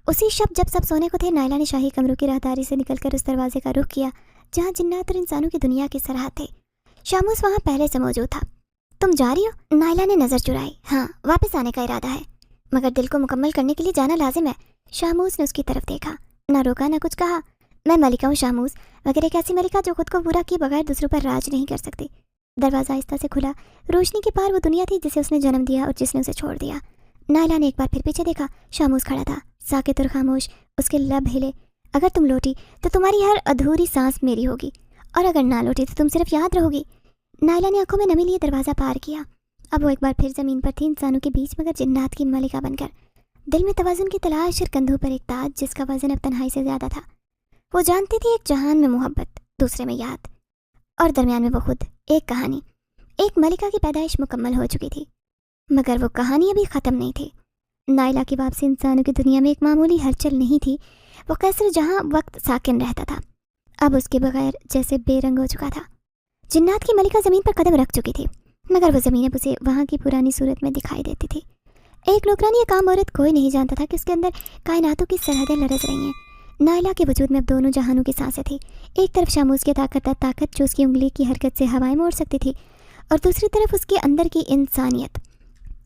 उसी शब जब सब सोने को थे, नायला ने शाही कमरों की राहदारी से निकलकर उस दरवाजे का रुख किया जहाँ जिन्नात और इंसानों की दुनिया के सरहद थे। शामूस वहाँ पहले से मौजूद था। तुम जा रही हो? नायला ने नज़र चुराई। हाँ, वापस आने का इरादा है, मगर दिल को मुकम्मल करने के लिए जाना लाजिम है। शामूस ने उसकी तरफ देखा, ना रोका ना कुछ कहा। मैं मलिका हूँ शामूस, मगर एक ऐसी मलिका जो खुद को पूरा किए बगैर दूसरों पर राज नहीं कर सकती। दरवाज़ा आहिस्ता से खुला। रोशनी के पार वो दुनिया थी जिसे उसने जन्म दिया और जिसने उसे छोड़ दिया। नायला ने एक बार फिर पीछे देखा। शामूस खड़ा था, साकित और खामोश। उसके लब हिले। अगर तुम लौटी तो तुम्हारी हर अधूरी सांस मेरी होगी, और अगर ना लौटी तो तुम सिर्फ याद रहोगी। नायला ने आंखों में नमी लिए दरवाज़ा पार किया। अब वो एक बार फिर ज़मीन पर थी, इंसानों के बीच, मगर जिन्नात की मलिका बनकर। दिल में तवाज़ुन की तलाश और कंधों पर एक ताज जिसका वजन अब तन्हाई से ज़्यादा था। वो जानती थी एक जहान में मोहब्बत, दूसरे में याद, और दरमियान में वो खुद। एक कहानी, एक मलिका की पैदाइश मुकम्मल हो चुकी थी, मगर वो कहानी अभी ख़त्म नहीं थी। नायला की वापसी इंसानों की दुनिया में एक मामूली हलचल नहीं थी। वो कैसर जहाँ वक्त साकिन रहता था, अब उसके बगैर जैसे बेरंग हो चुका था। जिन्नात की मलिका ज़मीन पर कदम रख चुकी थी। मगर वो ज़मीन अब उसे वहाँ की पुरानी सूरत में दिखाई देती थी। एक नौकरानी या काम औरत कोई नहीं जानता था कि उसके अंदर कायनातों की सरहदें लरज़ रही हैं। नायला के वजूद में अब दोनों जहानों की सांसें थी। एक तरफ शामूस की ताकत जो उसकी उंगली की हरकत से हवाएं मोड़ सकती थी, और दूसरी तरफ उसके अंदर की इंसानियत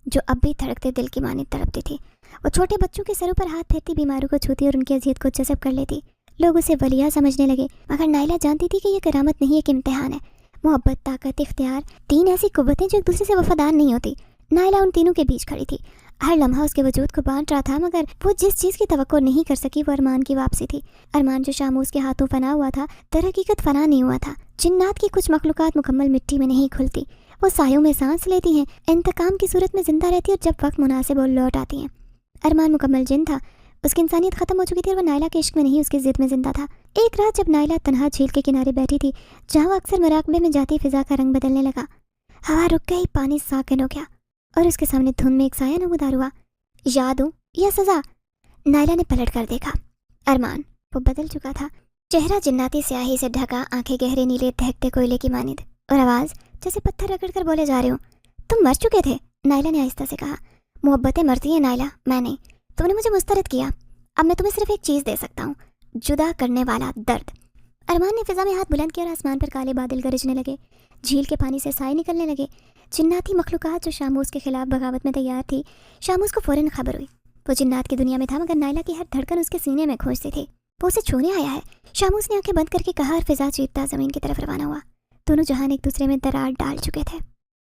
जो अब भी धड़कते दिल की मानी तड़पती थी। वो छोटे बच्चों के सरों पर हाथ फेरती, बीमारों को छूती और उनकी अज़ियत को जज़ब कर लेती। लोग उसे वलिया समझने लगे, मगर नायला जानती थी कि यह करामत नहीं, एक इम्तिहान है। मोहब्बत, ताकत, इख्तियार, तीन ऐसी कुव्वतें जो एक दूसरे से वफादार नहीं होती। नायला उन तीनों के बीच खड़ी थी। हर लम्हा उसके वजूद को बांट रहा था, मगर वो जिस चीज़ की तवक्को नहीं कर सकी वो अरमान की वापसी थी। अरमान जो शामूस के हाथों फना हुआ था, दरहकीकत फना नहीं हुआ था। जिन्नात की कुछ मखलूकात मुकम्मल मिट्टी में नहीं खुलती, वो सायों में सांस लेती हैं, इंतकाम की सूरत में जिंदा रहती और जब वक्त मुनासिब हो लौट आती हैं। अरमान मुकम्मल जिन था, उसकी इंसानियत खत्म हो चुकी थी और वो नायला के इश्क में नहीं, उसकी जिद में जिंदा था। एक रात जब नायला तन्हा झील के किनारे बैठी थी, जहाँ वो अक्सर मराकबे में जाती, फिजा का रंग बदलने लगा। हवा रुक गई, पानी साकिन हो गया और उसके सामने धुंध में एक साया नमूदार हुआ। याद हो या सजा? नायला ने पलट कर देखा। अरमान वो बदल चुका था। चेहरा जिन्नाती स्याही से ढका, आंखें गहरे नीले दहकते कोयले की मानिद, और आवाज़ जैसे पत्थर रगड़ कर बोले जा रहे हो। तुम मर चुके थे, नायला ने आहिस्ता से कहा। मोहब्बतें मरती हैं नायला, मैं नहीं। तुमने मुझे मुस्तरद किया, अब मैं तुम्हें सिर्फ एक चीज़ दे सकता हूँ, जुदा करने वाला दर्द। अरमान ने फिजा में हाथ बुलंद किया और आसमान पर काले बादल गरजने लगे। झील के पानी से साए निकलने लगे। जिन्नाती मखलूकात जो शामूस के खिलाफ बगावत में तैयार थी, शामूस को फौरन खबर हुई। वो जिन्नात की दुनिया में था, मगर नायला की हर धड़कन उसके सीने में खोजती थी। वो उसे छूने आया है। शामूस ने आंखें बंद करके कहा और फिजा चीरता ज़मीन की तरफ रवाना हुआ। दोनों जहान एक दूसरे में दरार डाल चुके थे।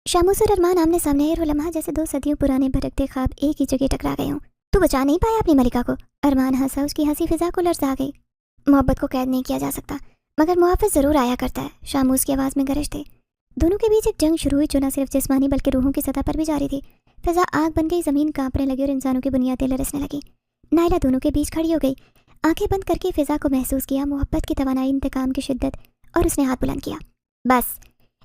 शामूस और अरमान आमने सामने है, वो लम्हा जैसे दो सदियों पुराने भटकते ख्वाब एक ही जगह टकरा गए हों। तू बचा नहीं पाया अपनी मलिका को? अरमान हंसा, उसकी हंसी फिजा को लर्जा गई। मोहब्बत को कैद नहीं किया जा सकता, मगर मुहाफिज ज़रूर आया करता है, शामूस की आवाज़ में गरज थे। दोनों के बीच एक जंग शुरू हुई जो न सिर्फ जिस्मानी बल्कि रूहों की सतह पर भी जारी थी। फिजा आग बन गई, ज़मीन कांपने लगी और इंसानों की बुनियादें लरसने लगी। नायला दोनों के बीच खड़ी हो गई, आंखें बंद करके फिजा को महसूस किया, मोहब्बत की तवानाई, इंतकाम की शिद्दत, और उसने हाथ बुलंद किया। बस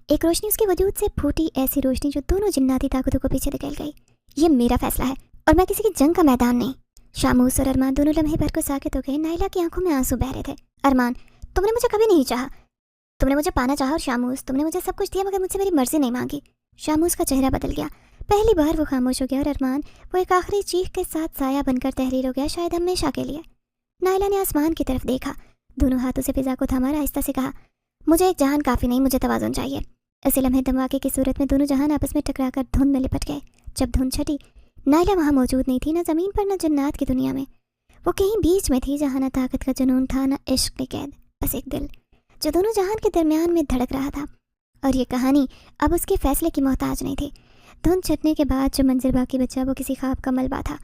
एक रोशनी उसके वजूद से फूटी, ऐसी रोशनी जो दोनों जिन्नाती ताकतों को पीछे धकेल गई। ये मेरा फैसला है और मैं किसी की जंग का मैदान नहीं। शामूस और अरमान दोनों लम्हे भर को साकित हो गए। नायला की आंखों में आंसू बह रहे थे। अरमान, तुमने मुझे कभी नहीं चाहा, तुमने मुझे पाना चाहा, और शामूस तुमने मुझे सब कुछ दिया मगर मुझसे मेरी मर्जी नहीं मांगी। शामूस का चेहरा बदल गया। पहली बार वो खामोश हो गया और अरमान वो एक आखिरी चीख के साथ साया बनकर तहरीर हो गया, शायद हमेशा के लिए। नायला ने आसमान की तरफ देखा, दोनों हाथों से फिजा को थामा, आहिस्ता से कहा, मुझे एक जहान काफ़ी नहीं, मुझे तवाज़ुन चाहिए। इसी लम्हे धमाके की सूरत में दोनों जहान आपस में टकराकर धुंध में लिपट गए। जब धुंध छटी, नायला वहाँ मौजूद नहीं थी, न ज़मीन पर न जन्नात की दुनिया में। वो कहीं बीच में थी, जहाँ न ताकत का जुनून था, न इश्क की कैद, बस एक दिल जो दोनों जहान के दरमियान में धड़क रहा था। और ये कहानी अब उसके फैसले की मोहताज नहीं थी। धुंध छटने के बाद जो मंजर बाकी बचा वो किसी ख्वाब का मलबा था।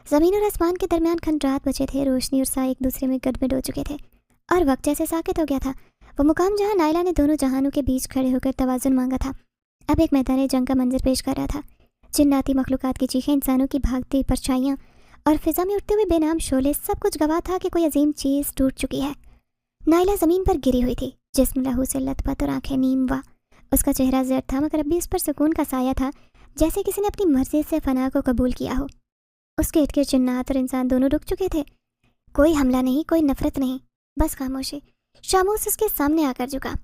ज़मीन और आसमान के दरमियान खंडरात बचे थे, रोशनी और साए एक दूसरे में गडबड हो चुके थे और वक्त जैसे साकित हो गया था। वो मुकाम जहाँ नायला ने दोनों जहानों के बीच खड़े होकर तवाज़ुन मांगा था, अब एक मैदान जंग का मंजर पेश कर रहा था। जिन्नाती मखलूकात की चीखें, इंसानों की भागती परछाइयाँ और फिजा में उठते हुए बेनाम शोले, सब कुछ गवाह था कि कोई अजीम चीज़ टूट चुकी है। नायला ज़मीन पर गिरी हुई थी, जिस्म लहू से लथपथ और आंखें नीम वा। उसका चेहरा ज़र्द था, मगर अब भी उस पर सुकून का साया था, जैसे किसी ने अपनी मर्जी से फना को कबूल किया हो। उसके इर्द गिर्द जिन्नात और इंसान दोनों रुक चुके थे। कोई हमला नहीं, कोई नफरत नहीं, बस खामोशी। शामूस उसके सामने आकर झुका।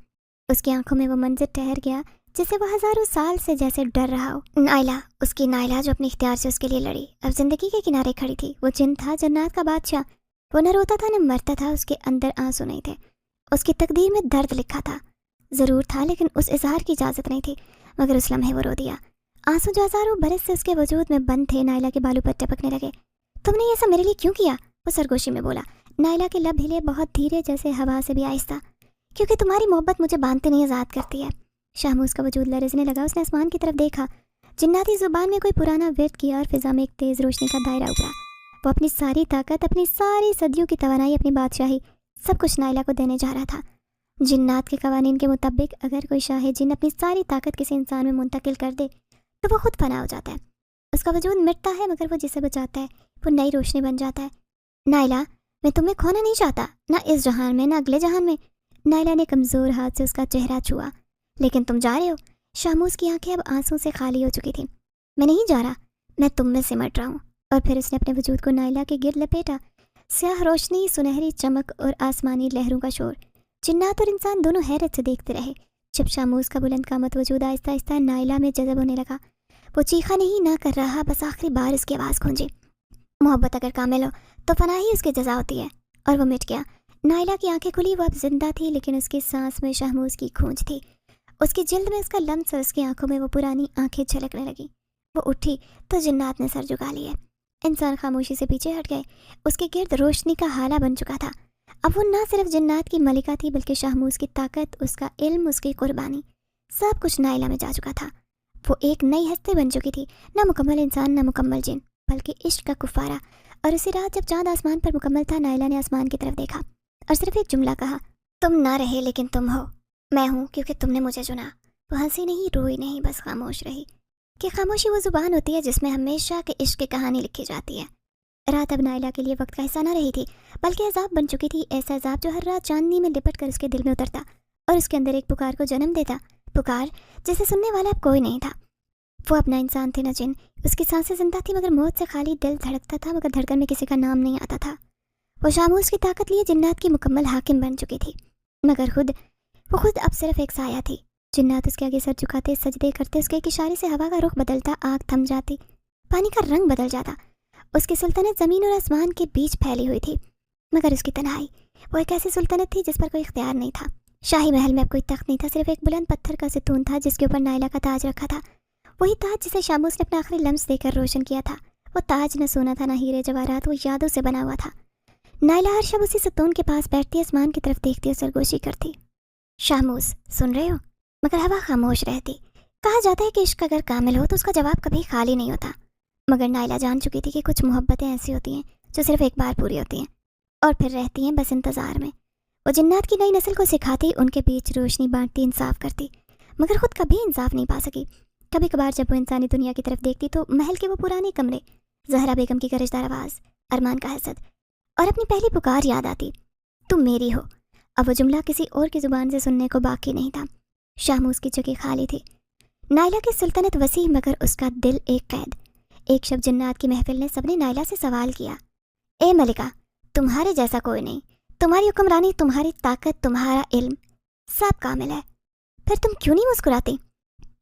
उसकी आंखों में वो मंजर ठहर गया जिसे वो हज़ारों साल से जैसे डर रहा हो। नायला, उसकी नायला जो अपने इख्तियार से उसके लिए लड़ी, अब जिंदगी के किनारे खड़ी थी। वो जिन था, जन्नात का बादशाह। वो न रोता था न मरता था, उसके अंदर आंसू नहीं थे। उसकी तकदीर में दर्द लिखा था, ज़रूर था, लेकिन उस इजहार की इजाज़त नहीं थी। मगर उस लम्हे वो रो दिया। आंसू जो हज़ारों बरस से उसके वजूद में बंद थे, नायला के बालों पर टपकने लगे। तुमने ये सब मेरे लिए क्यों किया? वो सरगोशी में बोला। नायला के लब हिले, बहुत धीरे, जैसे हवा से भी आहिस्ता। क्योंकि तुम्हारी मोहब्बत मुझे बांधते नहीं, आज़ाद करती है। शामूस का वजूद लरज़ने लगा। उसने आसमान की तरफ देखा। जिन्नाती ज़ुबान में कोई पुराना विर्द किया और फिज़ा में एक तेज़ रोशनी का दायरा उभरा। वो अपनी सारी ताकत, अपनी सारी सदियों की तवानाई, अपनी बादशाही, सब कुछ नायला को देने जा रहा था। जिन्नात के कवानीन के मुताबिक अगर कोई शाह जिन अपनी सारी ताकत किसी इंसान में मुंतकिल कर दे तो वो खुद फना हो जाता है। उसका वजूद मिटता है, मगर वो जिसे बचाता है वो नई रोशनी बन जाता है। नायला, मैं तुम्हें खोना नहीं चाहता, ना इस जहान में ना अगले जहान में। नायला ने कमज़ोर हाथ से उसका चेहरा छुआ। लेकिन तुम जा रहे हो। शामूस की आंखें अब आंसू से खाली हो चुकी थीं। मैं नहीं जा रहा, मैं तुम में सिमट रहा हूँ। और फिर उसने अपने वजूद को नायला के गिर्द लपेटा। स्याह रोशनी, सुनहरी चमक और आसमानी लहरों का शोर। जिन्नात और इंसान दोनों हैरत से देखते रहे। जब शामूस का बुलंद कामत वजूद आहिस्ता आहिस्ता नाइला में जज़ब होने लगा, वो चीखा नहीं ना कर रहा, बस आखिरी बार उसकी आवाज़ गूंजी। मोहब्बत अगर कामिल हो तो फना ही उसकी जजा होती है। और वो मिट गया। नाइला की आंखें खुली, वो अब जिंदा थी, लेकिन उसकी सांस में शाहमूस की गूंज थी, उसकी जिल्द में उसका लम्स और उसकी आंखों में वो पुरानी आंखें झलकने लगी। वो उठी तो जिन्नात ने सर झुका लिए। इंसान खामोशी से पीछे हट गए। उसके गिर्द रोशनी का हाला बन चुका था। अब वो ना सिर्फ जिन्नात की मलिका थी, बल्कि शाहमूस की ताकत, उसका इल्म, उसकी कुर्बानी, सब कुछ नाइला में जा चुका था। वो एक नई हस्ती बन चुकी थी, ना मुकम्मल इंसान, ना मुकम्मल जिन, बल्कि इश्क का कुफारा। और उसी रात जब चांद आसमान पर मुकम्मल था, नाइला ने आसमान की तरफ देखा और सिर्फ एक जुमला कहा, तुम ना रहे लेकिन तुम हो, मैं हूँ क्योंकि तुमने मुझे चुना। वो हंसी नहीं, रोई नहीं, बस खामोश रही। कि खामोशी वो जुबान होती है जिसमें हमेशा के इश्क की कहानी लिखी जाती है। रात अब नाइला के लिए वक्त का हिस्सा न रही थी, बल्कि अजाब बन चुकी थी। ऐसा अजाब जो हर रात चांदनी में लिपट कर उसके दिल में उतरता और उसके अंदर एक पुकार को जन्म देता, पुकार जिसे सुनने वाला अब कोई नहीं था। वो अपना इंसान थे न जिन। उसकी सांसें जिंदा थी मगर मौत से खाली, दिल धड़कता था मगर धड़कन में किसी का नाम नहीं आता था। वो शामूस की ताकत लिए जिन्नात की मुकम्मल हाकिम बन चुकी थी, मगर वो खुद अब सिर्फ एक साया थी। जिन्नात उसके आगे सर झुकाते, सजदे करते, उसके एक इशारे से हवा का रुख बदलता, आग थम जाती, पानी का रंग बदल जाता। उसकी सुल्तनत ज़मीन और आसमान के बीच फैली हुई थी, मगर उसकी तन्हाई वो एक ऐसी सुल्तनत थी जिस पर कोई इख्तियार नहीं था। शाही महल में अब कोई तख्त नहीं था, सिर्फ एक बुलंद पत्थर का सितून था जिसके ऊपर नाइला का ताज रखा था। वही ताज जिसे शामूस ने अपना आखिरी लम्स देकर रोशन किया था। वो ताज न सोना था, न हीरे जवाहरात, वो यादों से बना हुआ था। नाइला हर शब उसी सितून के पास बैठती, आसमान की तरफ देखती और सरगोशी करती, शामूस सुन रहे हो? मगर हवा खामोश रहती। कहा जाता है कि इश्क अगर कामिल हो तो उसका जवाब कभी खाली नहीं होता, मगर नाइला जान चुकी थी कि कुछ मोहब्बतें ऐसी होती हैं जो सिर्फ एक बार पूरी होती हैं और फिर रहती हैं बस इंतज़ार में। वो जिन्नात की नई नस्ल को सिखाती, उनके बीच रोशनी बांटती, इंसाफ करती, मगर खुद कभी इंसाफ नहीं पा सकी। कभी कभार जब वो इंसानी दुनिया की तरफ देखती तो महल के वो पुराने कमरे, जहरा बेगम की गरजदार आवाज़, अरमान का हसद और अपनी पहली पुकार याद आती, तुम मेरी हो। अब वो जुमला किसी और की ज़ुबान से सुनने को बाकी नहीं था। शामूस की जगह खाली थी। नाइला की सुल्तनत वसी, मगर उसका दिल एक कैद। एक शब जिन्नात की महफिल ने सबने नाइला से सवाल किया, ए मलिका, तुम्हारे जैसा कोई नहीं, तुम्हारी हुक्मरानी, तुम्हारी ताकत, तुम्हारा इल्म सब कामिल है, फिर तुम क्यों नहीं मुस्कुराती?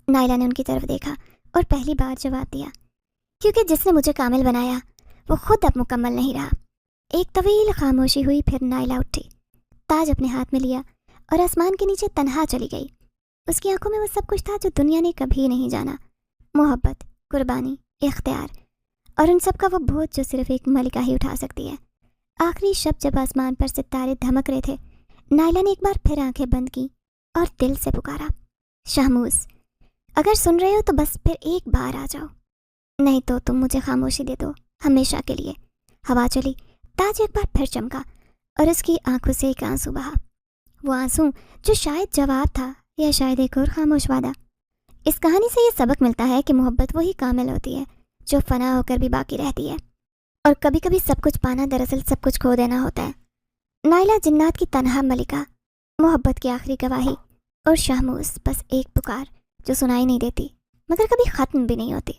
नाइला ने उनकी तरफ देखा और पहली बार जवाब दिया, क्योंकि जिसने मुझे कामिल बनाया वो खुद अब मुकम्मल नहीं रहा। एक तवील खामोशी हुई, फिर नाइला उठी, ताज अपने हाथ में लिया और आसमान के नीचे तन्हा चली गई। उसकी आंखों में वो सब कुछ था जो दुनिया ने कभी नहीं जाना, मोहब्बत, कुर्बानी, इख्तियार और उन सब का वो बोझ जो सिर्फ एक मलिका ही उठा सकती है। आखिरी शब जब आसमान पर सितारे धमक रहे थे, नाइला ने एक बार फिर आंखें बंद की और दिल से पुकारा, शामूस अगर सुन रहे हो तो बस फिर एक बार आ जाओ, नहीं तो तुम मुझे खामोशी दे दो हमेशा के लिए। हवा चली, ताज एक बार फिर चमका और उसकी आंखों से एक आंसू बहा, वो आंसू जो शायद जवाब था या शायद एक और खामोश वादा। इस कहानी से ये सबक मिलता है कि मोहब्बत वही कामिल होती है जो फना होकर भी बाकी रहती है, और कभी कभी सब कुछ पाना दरअसल सब कुछ खो देना होता है। नाइला जिन्नात की तन्हा मलिका, मोहब्बत की आखिरी गवाही, और शामूस बस एक पुकार जो सुनाई नहीं देती मगर कभी ख़त्म भी नहीं होती।